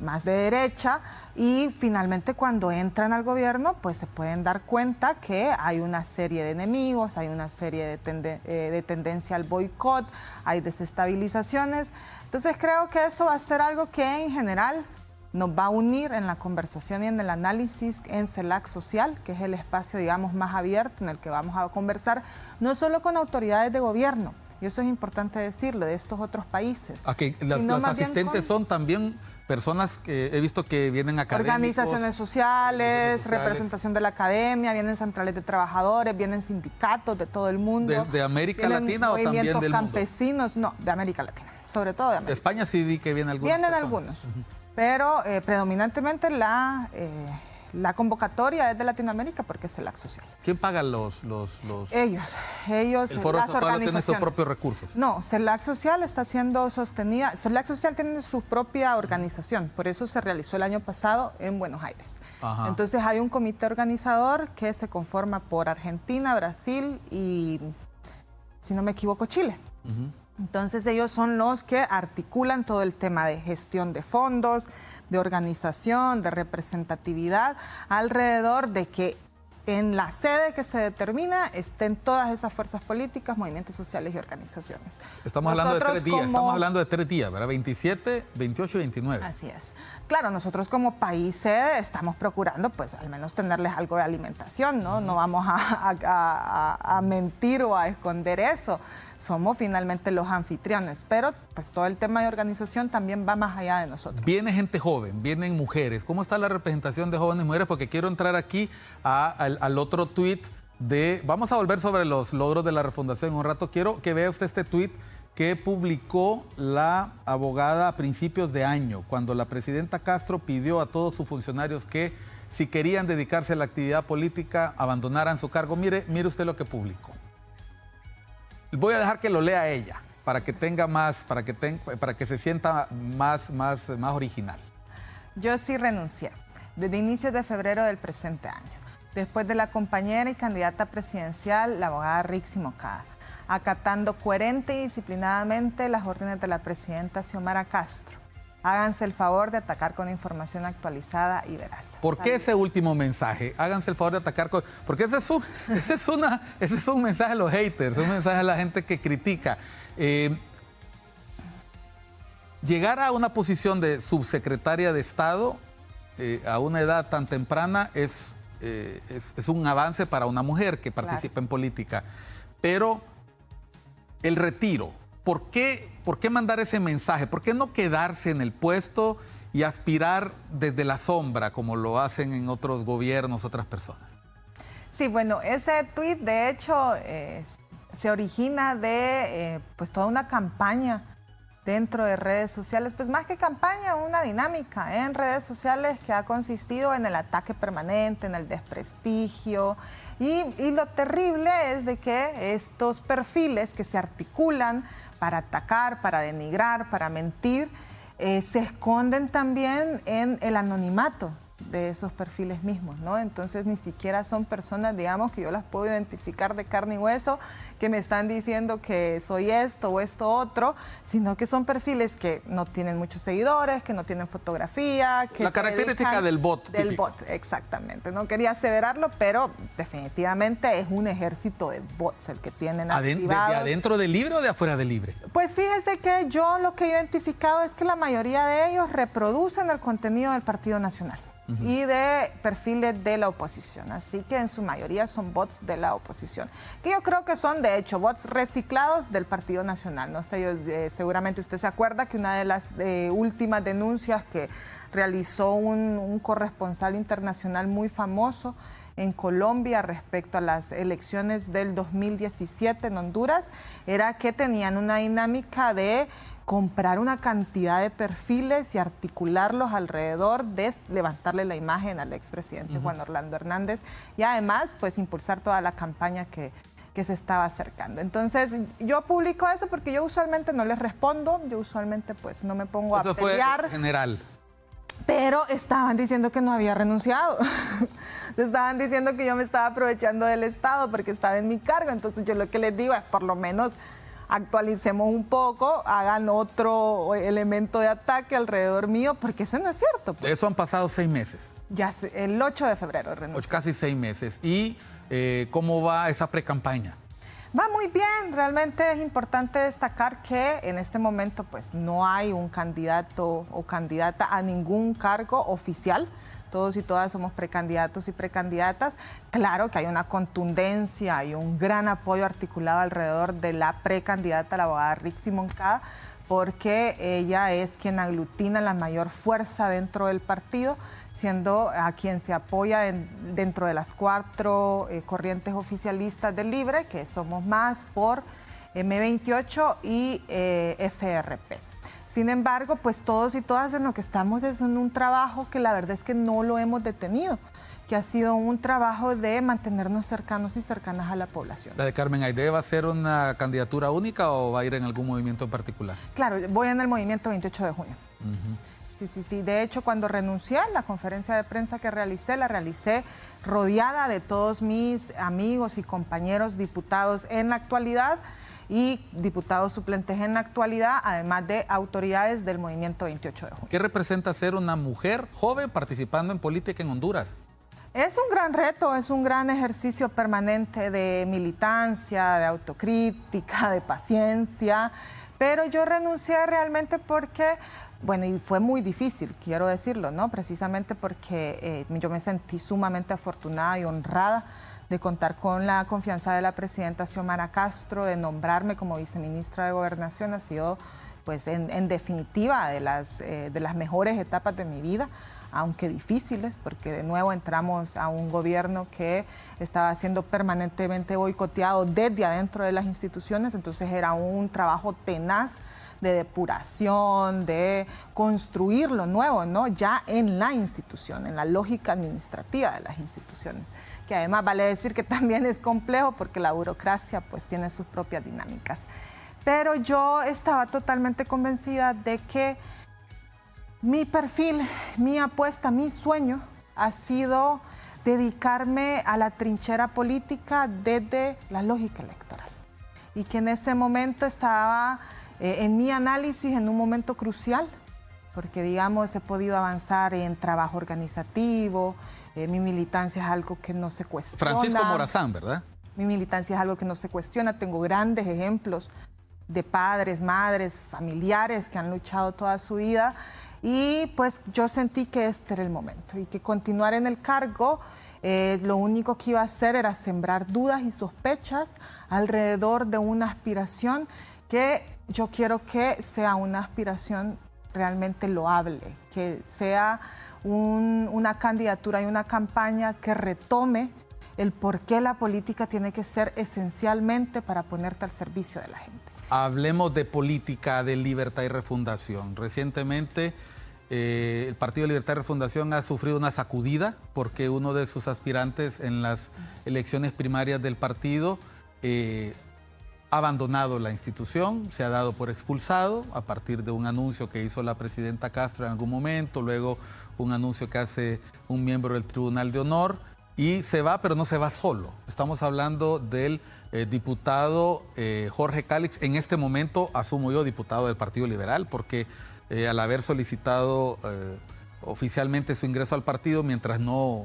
más de derecha, y finalmente cuando entran al gobierno pues se pueden dar cuenta que hay una serie de enemigos, hay una serie de tendencia al boicot, hay desestabilizaciones. Entonces creo que eso va a ser algo que en general nos va a unir en la conversación y en el análisis en CELAC Social, que es el espacio, digamos, más abierto en el que vamos a conversar no solo con autoridades de gobierno, y eso es importante decirlo, de estos otros países. Las asistentes son también personas que he visto que vienen académicos. Organizaciones sociales, representación de la academia, vienen centrales de trabajadores, vienen sindicatos de todo el mundo. ¿De América Latina o también del mundo? Campesinos, no, de América Latina, sobre todo de América. De España sí vi que vienen algunos. Vienen algunos, pero predominantemente la convocatoria es de Latinoamérica porque es CELAC Social. ¿Quién paga los...? Ellos, ¿El Foro de Sao Paulo tiene sus propios recursos? No, CELAC Social está siendo sostenida. CELAC Social tiene su propia organización, por eso se realizó el año pasado en Buenos Aires. Ajá. Entonces hay un comité organizador que se conforma por Argentina, Brasil y, si no me equivoco, Chile. Entonces ellos son los que articulan todo el tema de gestión de fondos, de organización, de representatividad, alrededor de que en la sede que se determina estén todas esas fuerzas políticas, movimientos sociales y organizaciones. Estamos hablando de 3 días, estamos hablando de 3 días, ¿verdad? 27, 28 y 29. Así es. Claro, nosotros como país sede estamos procurando, pues, al menos tenerles algo de alimentación, ¿no? No vamos a mentir o a esconder eso. Somos finalmente los anfitriones, pero pues todo el tema de organización también va más allá de nosotros. Viene gente joven, vienen mujeres. ¿Cómo está la representación de jóvenes y mujeres? Porque quiero entrar aquí al otro tuit de... Vamos a volver sobre los logros de la refundación en un rato. Quiero que vea usted este tuit que publicó la abogada a principios de año, cuando la presidenta Castro pidió a todos sus funcionarios que, si querían dedicarse a la actividad política, abandonaran su cargo. Mire usted lo que publicó. Voy a dejar que lo lea ella, para que tenga más, para que se sienta más original. Yo sí renuncié, desde inicios de febrero del presente año, después de la compañera y candidata presidencial, la abogada Rixi Moncada, acatando coherente y disciplinadamente las órdenes de la presidenta Xiomara Castro. Háganse el favor de atacar con información actualizada y veraz. ¿Por qué ese último mensaje? Háganse el favor de atacar con... Porque ese es un mensaje a los haters, un mensaje a la gente que critica. Llegar a una posición de subsecretaria de Estado a una edad tan temprana es un avance para una mujer que participa en política. Pero el retiro... ¿Por qué mandar ese mensaje? ¿Por qué no quedarse en el puesto y aspirar desde la sombra como lo hacen en otros gobiernos, otras personas? Sí, bueno, ese tuit de hecho se origina de pues toda una campaña dentro de redes sociales, pues más que campaña, una dinámica en redes sociales que ha consistido en el ataque permanente, en el desprestigio y lo terrible es de que estos perfiles que se articulan para atacar, para denigrar, para mentir, se esconden también en el anonimato de esos perfiles mismos, ¿no? Entonces ni siquiera son personas, digamos, que yo las puedo identificar de carne y hueso, que me están diciendo que soy esto o esto otro, sino que son perfiles que no tienen muchos seguidores, que no tienen fotografía, que la característica del bot. Del típico. bot, exactamente. No quería aseverarlo, pero definitivamente es un ejército de bots el que tienen activados. ¿De adentro del Libre o de afuera del Libre? Pues fíjese que yo lo que he identificado es que la mayoría de ellos reproducen el contenido del Partido Nacional. Y de perfiles de la oposición, así que en su mayoría son bots de la oposición, que yo creo que son de hecho bots reciclados del Partido Nacional. No sé, seguramente usted se acuerda que una de las últimas denuncias que realizó un corresponsal internacional muy famoso en Colombia respecto a las elecciones del 2017 en Honduras era que tenían una dinámica de comprar una cantidad de perfiles y articularlos alrededor de levantarle la imagen al expresidente Juan Orlando Hernández y además pues impulsar toda la campaña que se estaba acercando. Entonces yo publico eso porque yo usualmente no les respondo, yo usualmente pues no me pongo a pelear. Fue general. Pero estaban diciendo que no había renunciado. Estaban diciendo que yo me estaba aprovechando del Estado porque estaba en mi cargo. Entonces yo lo que les digo es por lo menos actualicemos un poco, hagan otro elemento de ataque alrededor mío, porque eso no es cierto. Pues. De eso han pasado 6 meses. Ya, el 8 de febrero renunció. Casi 6 meses. ¿Y cómo va esa pre-campaña? Va muy bien, realmente es importante destacar que en este momento pues no hay un candidato o candidata a ningún cargo oficial. Todos y todas somos precandidatos y precandidatas. Claro que hay una contundencia y un gran apoyo articulado alrededor de la precandidata, la abogada Rixi Moncada, porque ella es quien aglutina la mayor fuerza dentro del partido, siendo a quien se apoya dentro de las 4 corrientes oficialistas del Libre, que somos Más por M28 y FRP. Sin embargo, pues todos y todas en lo que estamos es en un trabajo que la verdad es que no lo hemos detenido, que ha sido un trabajo de mantenernos cercanos y cercanas a la población. ¿La de Carmen Aidé va a ser una candidatura única o va a ir en algún movimiento en particular? Claro, voy en el movimiento 28 de junio. Sí. De hecho, cuando renuncié, la conferencia de prensa que realicé, la realicé rodeada de todos mis amigos y compañeros diputados en la actualidad y diputados suplentes en la actualidad, además de autoridades del movimiento 28 de junio. ¿Qué representa ser una mujer joven participando en política en Honduras? Es un gran reto, es un gran ejercicio permanente de militancia, de autocrítica, de paciencia, pero yo renuncié realmente porque, bueno, y fue muy difícil, quiero decirlo, ¿no? Precisamente porque yo me sentí sumamente afortunada y honrada de contar con la confianza de la presidenta Xiomara Castro, de nombrarme como viceministra de Gobernación. Ha sido, pues, en definitiva, de las mejores etapas de mi vida, aunque difíciles, porque de nuevo entramos a un gobierno que estaba siendo permanentemente boicoteado desde adentro de las instituciones, entonces era un trabajo tenaz de depuración, de construir lo nuevo, ¿no? Ya en la institución, en la lógica administrativa de las instituciones, que además vale decir que también es complejo porque la burocracia pues tiene sus propias dinámicas. Pero yo estaba totalmente convencida de que mi perfil, mi apuesta, mi sueño ha sido dedicarme a la trinchera política desde la lógica electoral. Y que en ese momento estaba en mi análisis en un momento crucial, porque digamos he podido avanzar en trabajo organizativo, mi militancia es algo que no se cuestiona. Francisco Morazán, ¿verdad? Mi militancia es algo que no se cuestiona, tengo grandes ejemplos de padres, madres, familiares que han luchado toda su vida. Y pues yo sentí que este era el momento y que continuar en el cargo, lo único que iba a hacer era sembrar dudas y sospechas alrededor de una aspiración que yo quiero que sea una aspiración realmente loable, que sea una candidatura y una campaña que retome el por qué la política tiene que ser esencialmente para ponerte al servicio de la gente. Hablemos de política, de libertad y refundación. Recientemente el Partido Libertad y Refundación ha sufrido una sacudida porque uno de sus aspirantes en las elecciones primarias del partido ha abandonado la institución, se ha dado por expulsado a partir de un anuncio que hizo la presidenta Castro en algún momento, luego un anuncio que hace un miembro del Tribunal de Honor y se va, pero no se va solo. Estamos hablando del diputado Jorge Calix, en este momento asumo yo diputado del Partido Liberal porque al haber solicitado oficialmente su ingreso al partido, mientras no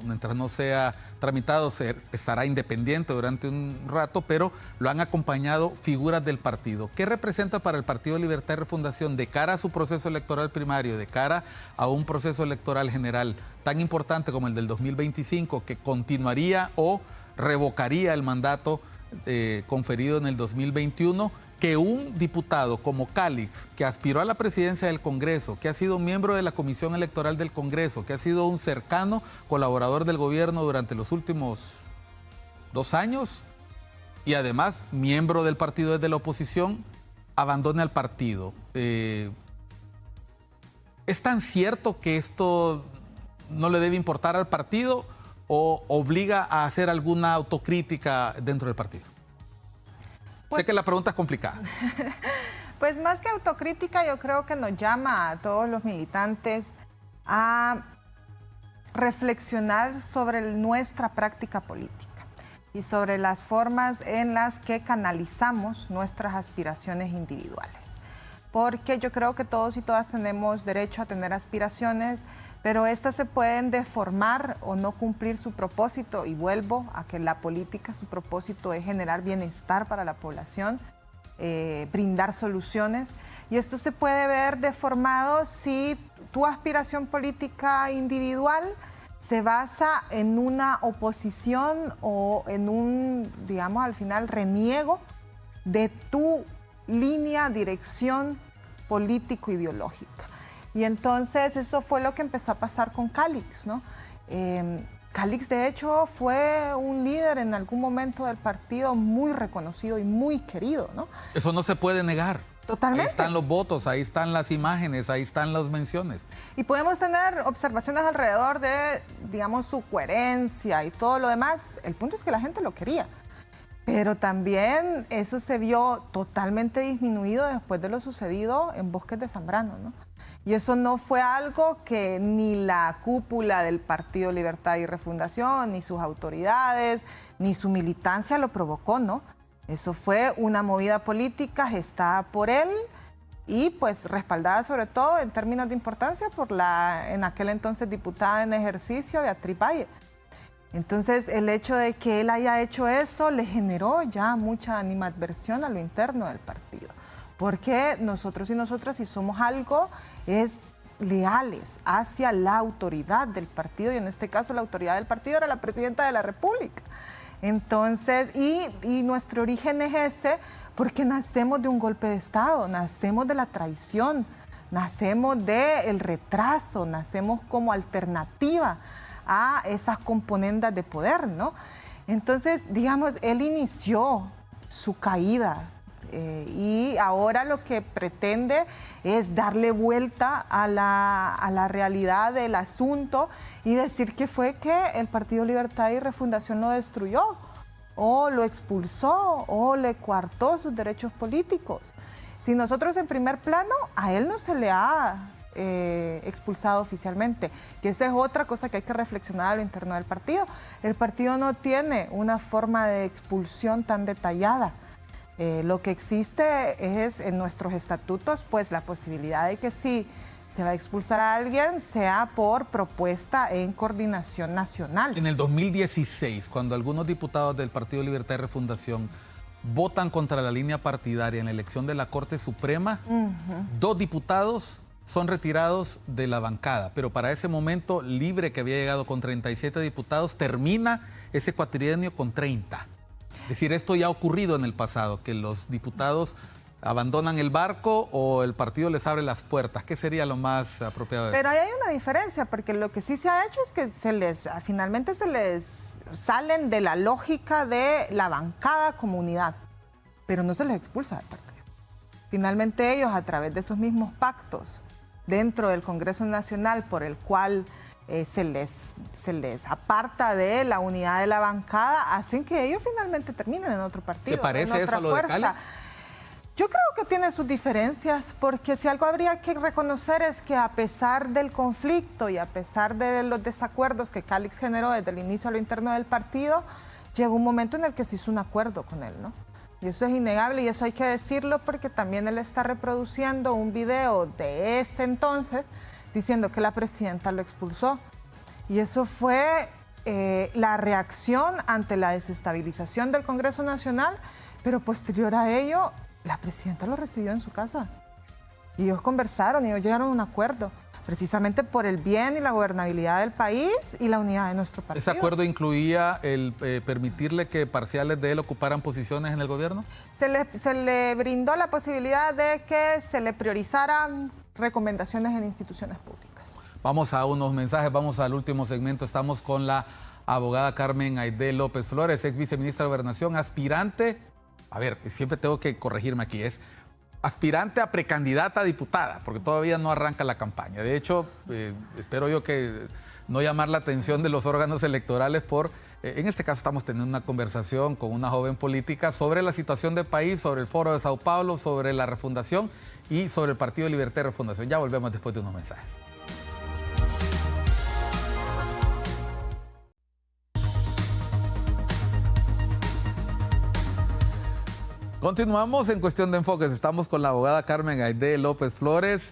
sea tramitado, estará independiente durante un rato, pero lo han acompañado figuras del partido. ¿Qué representa para el Partido Libertad y Refundación de cara a su proceso electoral primario, de cara a un proceso electoral general tan importante como el del 2025, que continuaría o revocaría el mandato conferido en el 2021, que un diputado como Calix, que aspiró a la presidencia del Congreso, que ha sido miembro de la Comisión Electoral del Congreso, que ha sido un cercano colaborador del gobierno durante los últimos 2 años y además miembro del partido desde la oposición, abandone al partido? ¿Es tan cierto que esto no le debe importar al partido o obliga a hacer alguna autocrítica dentro del partido? Sé que la pregunta es complicada. Pues más que autocrítica, yo creo que nos llama a todos los militantes a reflexionar sobre nuestra práctica política y sobre las formas en las que canalizamos nuestras aspiraciones individuales. Porque yo creo que todos y todas tenemos derecho a tener aspiraciones, pero estas se pueden deformar o no cumplir su propósito, y vuelvo a que la política, su propósito es generar bienestar para la población, brindar soluciones, y esto se puede ver deformado si tu aspiración política individual se basa en una oposición o en un, digamos, al final reniego de tu línea, dirección político-ideológica. Y entonces eso fue lo que empezó a pasar con Calix, ¿no? Calix, de hecho, fue un líder en algún momento del partido muy reconocido y muy querido, ¿no? Eso no se puede negar. Totalmente. Ahí están los votos, ahí están las imágenes, ahí están las menciones. Y podemos tener observaciones alrededor de, digamos, su coherencia y todo lo demás. El punto es que la gente lo quería. Pero también eso se vio totalmente disminuido después de lo sucedido en Bosques de Zambrano, ¿no? Y eso no fue algo que ni la cúpula del Partido Libertad y Refundación, ni sus autoridades, ni su militancia lo provocó, ¿no? Eso fue una movida política gestada por él y pues respaldada sobre todo en términos de importancia por la en aquel entonces diputada en ejercicio Beatriz Valle. Entonces, el hecho de que él haya hecho eso le generó ya mucha animadversión a lo interno del partido. Porque nosotros y nosotras, si somos algo, es leales hacia la autoridad del partido, y en este caso la autoridad del partido era la presidenta de la República. Entonces, y nuestro origen es ese porque nacemos de un golpe de Estado, nacemos de la traición, nacemos del retraso, nacemos como alternativa a esas componendas de poder, ¿no? Entonces, digamos, él inició su caída y ahora lo que pretende es darle vuelta a la realidad del asunto y decir que fue que el Partido Libertad y Refundación lo destruyó, o lo expulsó, o le coartó sus derechos políticos. Si nosotros en primer plano, a él no se le ha expulsado oficialmente, que esa es otra cosa que hay que reflexionar a lo interno del partido. El partido no tiene una forma de expulsión tan detallada. Lo que existe es en nuestros estatutos, pues la posibilidad de que si se va a expulsar a alguien sea por propuesta en coordinación nacional. En el 2016, cuando algunos diputados del Partido Libertad y Refundación votan contra la línea partidaria en la elección de la Corte Suprema, 2 diputados son retirados de la bancada, pero para ese momento Libre, que había llegado con 37 diputados, termina ese cuatrienio con 30. Es decir, esto ya ha ocurrido en el pasado, que los diputados abandonan el barco o el partido les abre las puertas. ¿Qué sería lo más apropiado? Pero ahí hay una diferencia, porque lo que sí se ha hecho es que finalmente se les salen de la lógica de la bancada comunidad, pero no se les expulsa del partido. Finalmente ellos, a través de esos mismos pactos dentro del Congreso Nacional, por el cual se les aparta de la unidad de la bancada, hacen que ellos finalmente terminen en otro partido. ¿Se parece eso a lo de Calix? Yo creo que tiene sus diferencias, porque si algo habría que reconocer es que a pesar del conflicto y a pesar de los desacuerdos que Calix generó desde el inicio a lo interno del partido, llegó un momento en el que se hizo un acuerdo con él, ¿no? Y eso es innegable, y eso hay que decirlo porque también él está reproduciendo un video de ese entonces diciendo que la presidenta lo expulsó. Y eso fue la reacción ante la desestabilización del Congreso Nacional, pero posterior a ello, la presidenta lo recibió en su casa. Y ellos conversaron y ellos llegaron a un acuerdo, precisamente por el bien y la gobernabilidad del país y la unidad de nuestro partido. ¿Ese acuerdo incluía el permitirle que parciales de él ocuparan posiciones en el gobierno? Se le brindó la posibilidad de que se le priorizaran recomendaciones en instituciones públicas. Vamos a unos mensajes, vamos al último segmento. Estamos con la abogada Carmen Aide López Flores, ex viceministra de Gobernación, aspirante, a ver, siempre tengo que corregirme aquí, es aspirante a precandidata a diputada, porque todavía no arranca la campaña. De hecho, espero yo que no llamar la atención de los órganos electorales por, en este caso estamos teniendo una conversación con una joven política sobre la situación del país, sobre el Foro de Sao Paulo, sobre la refundación y sobre el Partido de Libertad y Refundación. Ya volvemos después de unos mensajes. Continuamos en Cuestión de Enfoques. Estamos con la abogada Carmen Aide López Flores,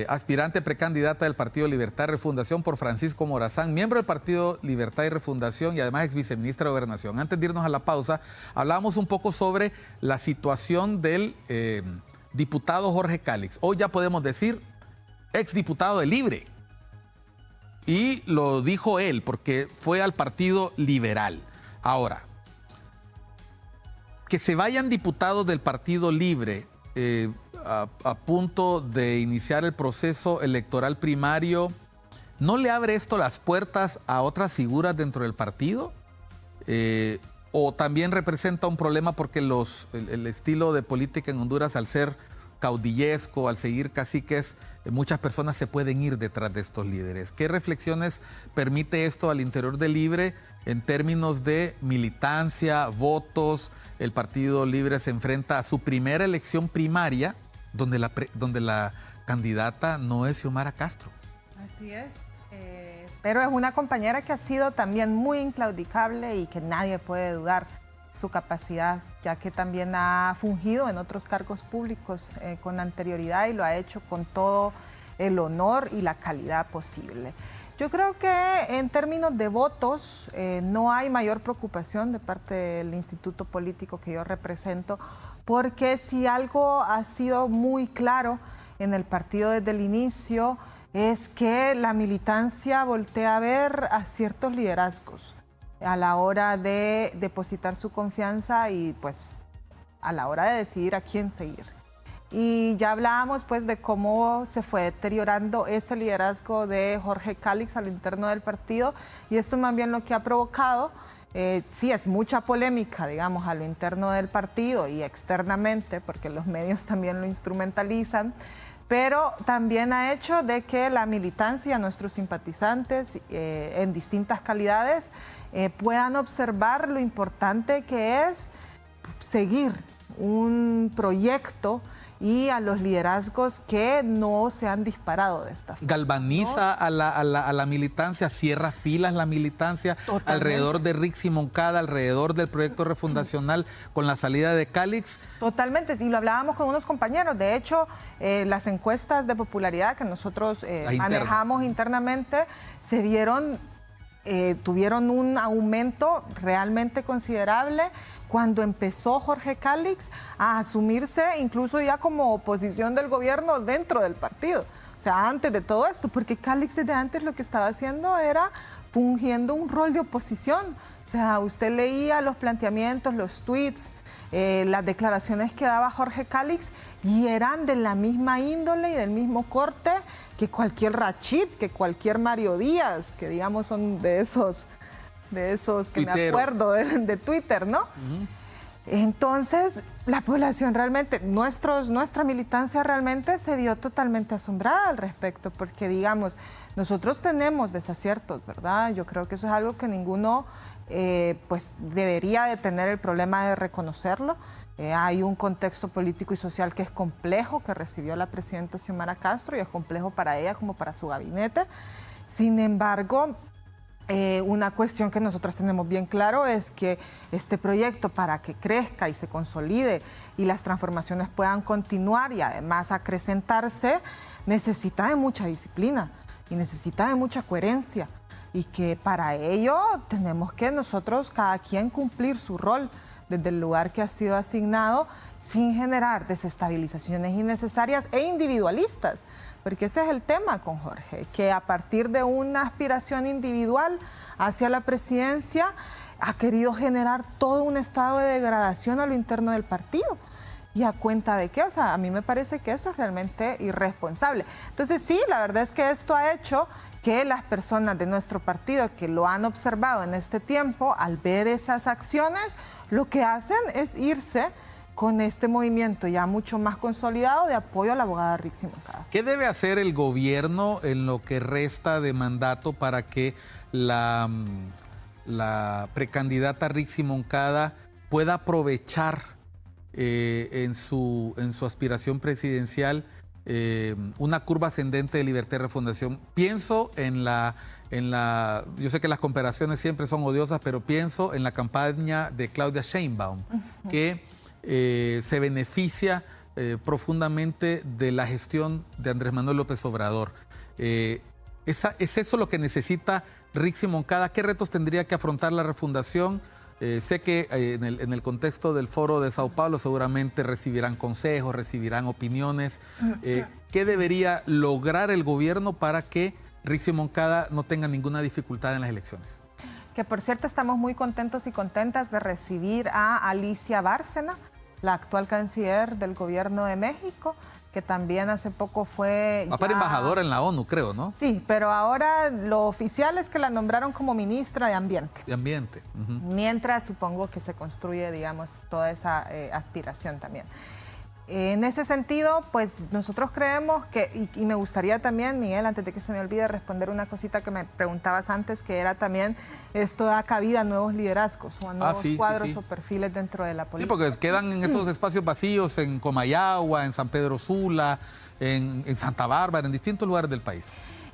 aspirante precandidata del Partido Libertad y Refundación por Francisco Morazán, miembro del Partido Libertad y Refundación y además ex viceministra de Gobernación. Antes de irnos a la pausa, hablábamos un poco sobre la situación del diputado Jorge Calix. Hoy ya podemos decir ex diputado de Libre. Y lo dijo él porque fue al Partido Liberal. Ahora, que se vayan diputados del Partido Libre a punto de iniciar el proceso electoral primario, ¿no le abre esto las puertas a otras figuras dentro del partido? ¿O también representa un problema porque el estilo de política en Honduras, al ser caudillesco, al seguir caciques, muchas personas se pueden ir detrás de estos líderes? ¿Qué reflexiones permite esto al interior de Libre en términos de militancia, votos? El Partido Libre se enfrenta a su primera elección primaria, donde la candidata no es Xiomara Castro. Así es. Pero es una compañera que ha sido también muy inclaudicable y que nadie puede dudar su capacidad, ya que también ha fungido en otros cargos públicos con anterioridad y lo ha hecho con todo el honor y la calidad posible. Yo creo que en términos de votos no hay mayor preocupación de parte del instituto político que yo represento, porque si algo ha sido muy claro en el partido desde el inicio es que la militancia voltea a ver a ciertos liderazgos a la hora de depositar su confianza y pues a la hora de decidir a quién seguir. Y ya hablábamos pues de cómo se fue deteriorando ese liderazgo de Jorge Cálix a lo interno del partido, y esto más bien lo que ha provocado, sí es mucha polémica, digamos, a lo interno del partido y externamente, porque los medios también lo instrumentalizan, pero también ha hecho de que la militancia, nuestros simpatizantes en distintas calidades, puedan observar lo importante que es seguir un proyecto y a los liderazgos que no se han disparado de esta forma. Galvaniza a la militancia, cierra filas la militancia. Totalmente. Alrededor de Rixi Moncada, alrededor del proyecto refundacional con la salida de Cálix. Totalmente, y lo hablábamos con unos compañeros. De hecho, las encuestas de popularidad que nosotros manejamos internamente se vieron, tuvieron un aumento realmente considerable cuando empezó Jorge Cálix a asumirse incluso ya como oposición del gobierno dentro del partido. O sea, antes de todo esto, porque Cálix desde antes lo que estaba haciendo era fungiendo un rol de oposición. O sea, usted leía los planteamientos, los tweets, las declaraciones que daba Jorge Cálix y eran de la misma índole y del mismo corte que cualquier Rachid, que cualquier Mario Díaz, que digamos son de esos que me acuerdo de Twitter, ¿no? Entonces, la población realmente, nuestra militancia realmente se vio totalmente asombrada al respecto, porque digamos, nosotros tenemos desaciertos, ¿verdad? Yo creo que eso es algo que ninguno pues debería de tener el problema de reconocerlo. Hay un contexto político y social que es complejo, que recibió la presidenta Xiomara Castro, y es complejo para ella como para su gabinete. Sin embargo, una cuestión que nosotros tenemos bien claro es que este proyecto, para que crezca y se consolide y las transformaciones puedan continuar y además acrecentarse, necesita de mucha disciplina y necesita de mucha coherencia, y que para ello tenemos que nosotros, cada quien, cumplir su rol desde el lugar que ha sido asignado, sin generar desestabilizaciones innecesarias e individualistas. Porque ese es el tema con Jorge, que a partir de una aspiración individual hacia la presidencia ha querido generar todo un estado de degradación a lo interno del partido. ¿Y a cuenta de qué? O sea, a mí me parece que eso es realmente irresponsable. Entonces sí, la verdad es que esto ha hecho que las personas de nuestro partido que lo han observado en este tiempo, al ver esas acciones, lo que hacen es irse con este movimiento ya mucho más consolidado de apoyo a la abogada Rixi Moncada. ¿Qué debe hacer el gobierno en lo que resta de mandato para que la precandidata Rixi Moncada pueda aprovechar en su aspiración presidencial una curva ascendente de Libertad y Refundación? Pienso yo sé que las comparaciones siempre son odiosas, pero pienso en la campaña de Claudia Sheinbaum, que se beneficia profundamente de la gestión de Andrés Manuel López Obrador. ¿Es eso lo que necesita Rixi Moncada? ¿Qué retos tendría que afrontar la refundación? Sé que en el contexto del foro de Sao Paulo seguramente recibirán consejos, recibirán opiniones. ¿Qué debería lograr el gobierno para que Rixi Moncada no tenga ninguna dificultad en las elecciones? Que por cierto estamos muy contentos y contentas de recibir a Alicia Bárcena, la actual canciller del gobierno de México, que también hace poco fue... Va para embajadora en la ONU, creo, ¿no? Sí, pero ahora lo oficial es que la nombraron como ministra de Ambiente. De Ambiente. Mientras supongo que se construye, digamos, toda esa aspiración también. En ese sentido, pues nosotros creemos que, y me gustaría también, Miguel, antes de que se me olvide, responder una cosita que me preguntabas antes, que era también, esto da cabida a nuevos liderazgos o a nuevos cuadros o perfiles dentro de la política. Sí, porque quedan en esos espacios vacíos en Comayagua, en San Pedro Sula, en Santa Bárbara, en distintos lugares del país.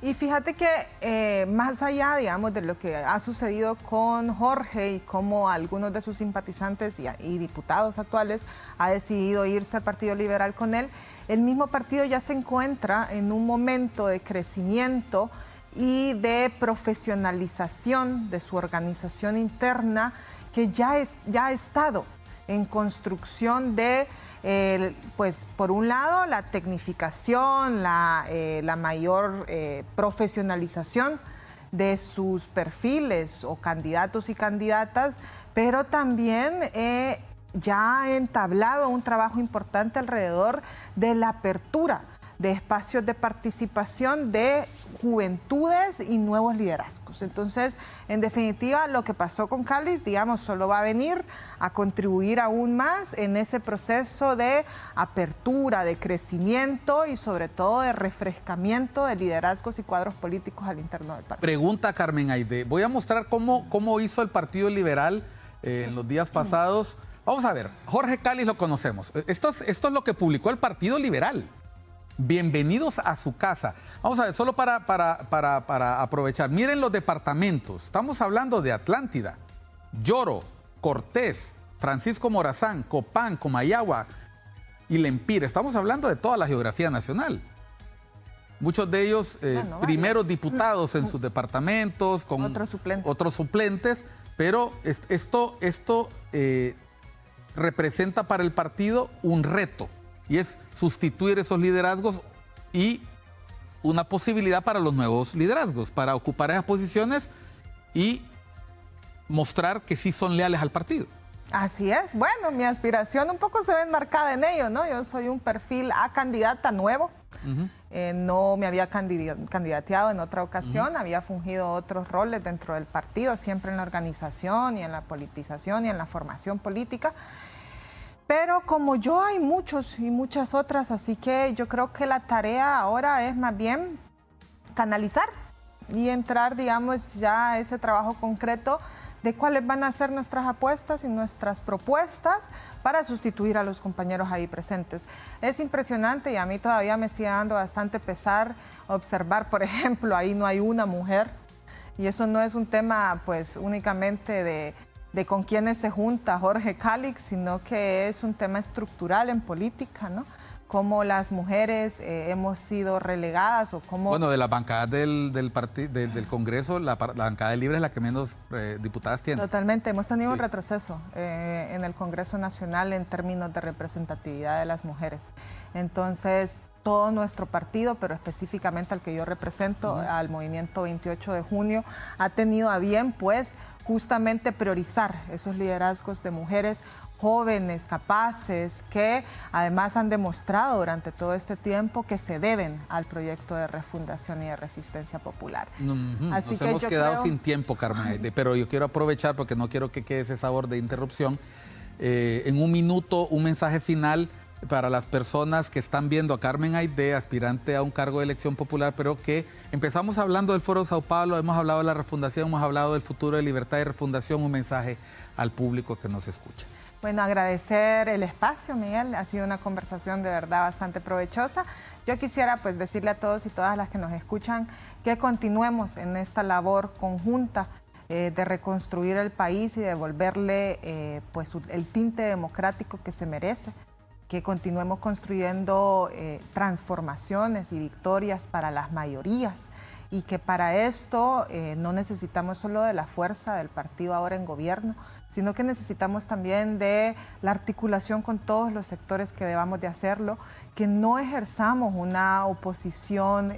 Y fíjate que más allá, digamos, de lo que ha sucedido con Jorge y cómo algunos de sus simpatizantes y diputados actuales ha decidido irse al Partido Liberal con él, el mismo partido ya se encuentra en un momento de crecimiento y de profesionalización de su organización interna, que ya ha estado en construcción de, pues por un lado, la tecnificación, la mayor profesionalización de sus perfiles o candidatos y candidatas, pero también ya ha entablado un trabajo importante alrededor de la apertura de espacios de participación de juventudes y nuevos liderazgos. Entonces, en definitiva, lo que pasó con Cali, digamos, solo va a venir a contribuir aún más en ese proceso de apertura, de crecimiento y sobre todo de refrescamiento de liderazgos y cuadros políticos al interno del partido. Pregunta Carmen Aide, voy a mostrar cómo hizo el Partido Liberal en los días pasados. Vamos a ver, Jorge Cáliz lo conocemos. Esto es lo que publicó el Partido Liberal. Bienvenidos a su casa. Vamos a ver, solo para aprovechar. Miren los departamentos. Estamos hablando de Atlántida, Lloro, Cortés, Francisco Morazán, Copán, Comayagua y Lempira. Estamos hablando de toda la geografía nacional. Muchos de ellos primeros diputados en sus departamentos, con otros suplentes, pero esto representa para el partido un reto. Y es sustituir esos liderazgos y una posibilidad para los nuevos liderazgos, para ocupar esas posiciones y mostrar que sí son leales al partido. Así es. Bueno, mi aspiración un poco se ve enmarcada en ello, ¿no? Yo soy un perfil a candidata nuevo. No me había candidateado en otra ocasión, había fungido otros roles dentro del partido, siempre en la organización y en la politización y en la formación política. Pero como yo hay muchos y muchas otras, así que yo creo que la tarea ahora es más bien canalizar y entrar, digamos, ya a ese trabajo concreto de cuáles van a ser nuestras apuestas y nuestras propuestas para sustituir a los compañeros ahí presentes. Es impresionante y a mí todavía me sigue dando bastante pesar observar, por ejemplo, ahí no hay una mujer y eso no es un tema pues únicamente de con quienes se junta Jorge Cáliz, sino que es un tema estructural en política, ¿no? Cómo las mujeres hemos sido relegadas o cómo... Bueno, de las bancadas del Congreso, la bancada de Libre es la que menos diputadas tiene. Totalmente, hemos tenido un retroceso en el Congreso Nacional en términos de representatividad de las mujeres. Entonces, todo nuestro partido, pero específicamente al que yo represento, al Movimiento 28 de Junio, ha tenido a bien, pues, justamente priorizar esos liderazgos de mujeres jóvenes, capaces, que además han demostrado durante todo este tiempo que se deben al proyecto de refundación y de resistencia popular. Así Nos hemos quedado sin tiempo, Carmen Aide, pero yo quiero aprovechar porque no quiero que quede ese sabor de interrupción. En un minuto, un mensaje final para las personas que están viendo a Carmen Aide, aspirante a un cargo de elección popular, pero que empezamos hablando del Foro Sao Paulo, hemos hablado de la refundación, hemos hablado del futuro de Libertad y Refundación, un mensaje al público que nos escucha. Bueno, agradecer el espacio, Miguel, ha sido una conversación de verdad bastante provechosa. Yo quisiera pues decirle a todos y todas las que nos escuchan que continuemos en esta labor conjunta de reconstruir el país y devolverle pues el tinte democrático que se merece, que continuemos construyendo transformaciones y victorias para las mayorías y que para esto no necesitamos solo de la fuerza del partido ahora en gobierno, sino que necesitamos también de la articulación con todos los sectores que debamos de hacerlo, que no ejerzamos una oposición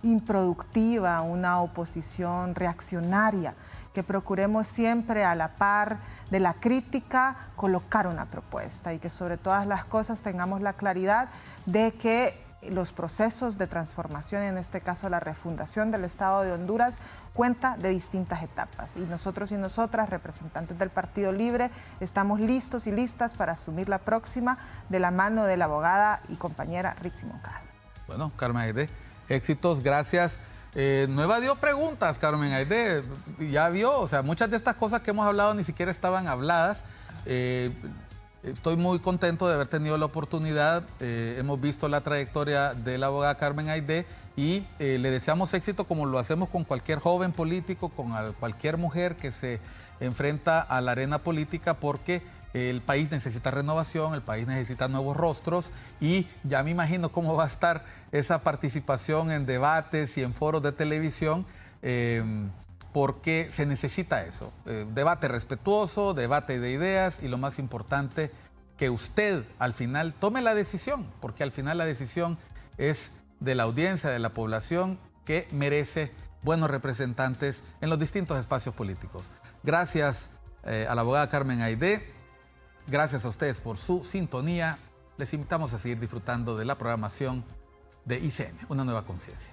improductiva, una oposición reaccionaria, que procuremos siempre a la par de la crítica colocar una propuesta y que sobre todas las cosas tengamos la claridad de que los procesos de transformación, en este caso la refundación del Estado de Honduras, cuenta de distintas etapas y nosotros y nosotras, representantes del Partido Libre, estamos listos y listas para asumir la próxima de la mano de la abogada y compañera Rixi Moncada. Bueno, Carmen Aide, éxitos, gracias. No evadió preguntas, Carmen Aide, ya vio, o sea, muchas de estas cosas que hemos hablado ni siquiera estaban habladas. Estoy muy contento de haber tenido la oportunidad, hemos visto la trayectoria de la abogada Carmen Aide y le deseamos éxito como lo hacemos con cualquier joven político, con cualquier mujer que se enfrenta a la arena política, porque El país necesita renovación, el país necesita nuevos rostros y ya me imagino cómo va a estar esa participación en debates y en foros de televisión, porque se necesita eso. Debate respetuoso, debate de ideas y lo más importante, que usted al final tome la decisión, porque al final la decisión es de la audiencia, de la población, que merece buenos representantes en los distintos espacios políticos. Gracias a la abogada Carmen Aidé. Gracias a ustedes por su sintonía. Les invitamos a seguir disfrutando de la programación de ICN, Una Nueva Conciencia.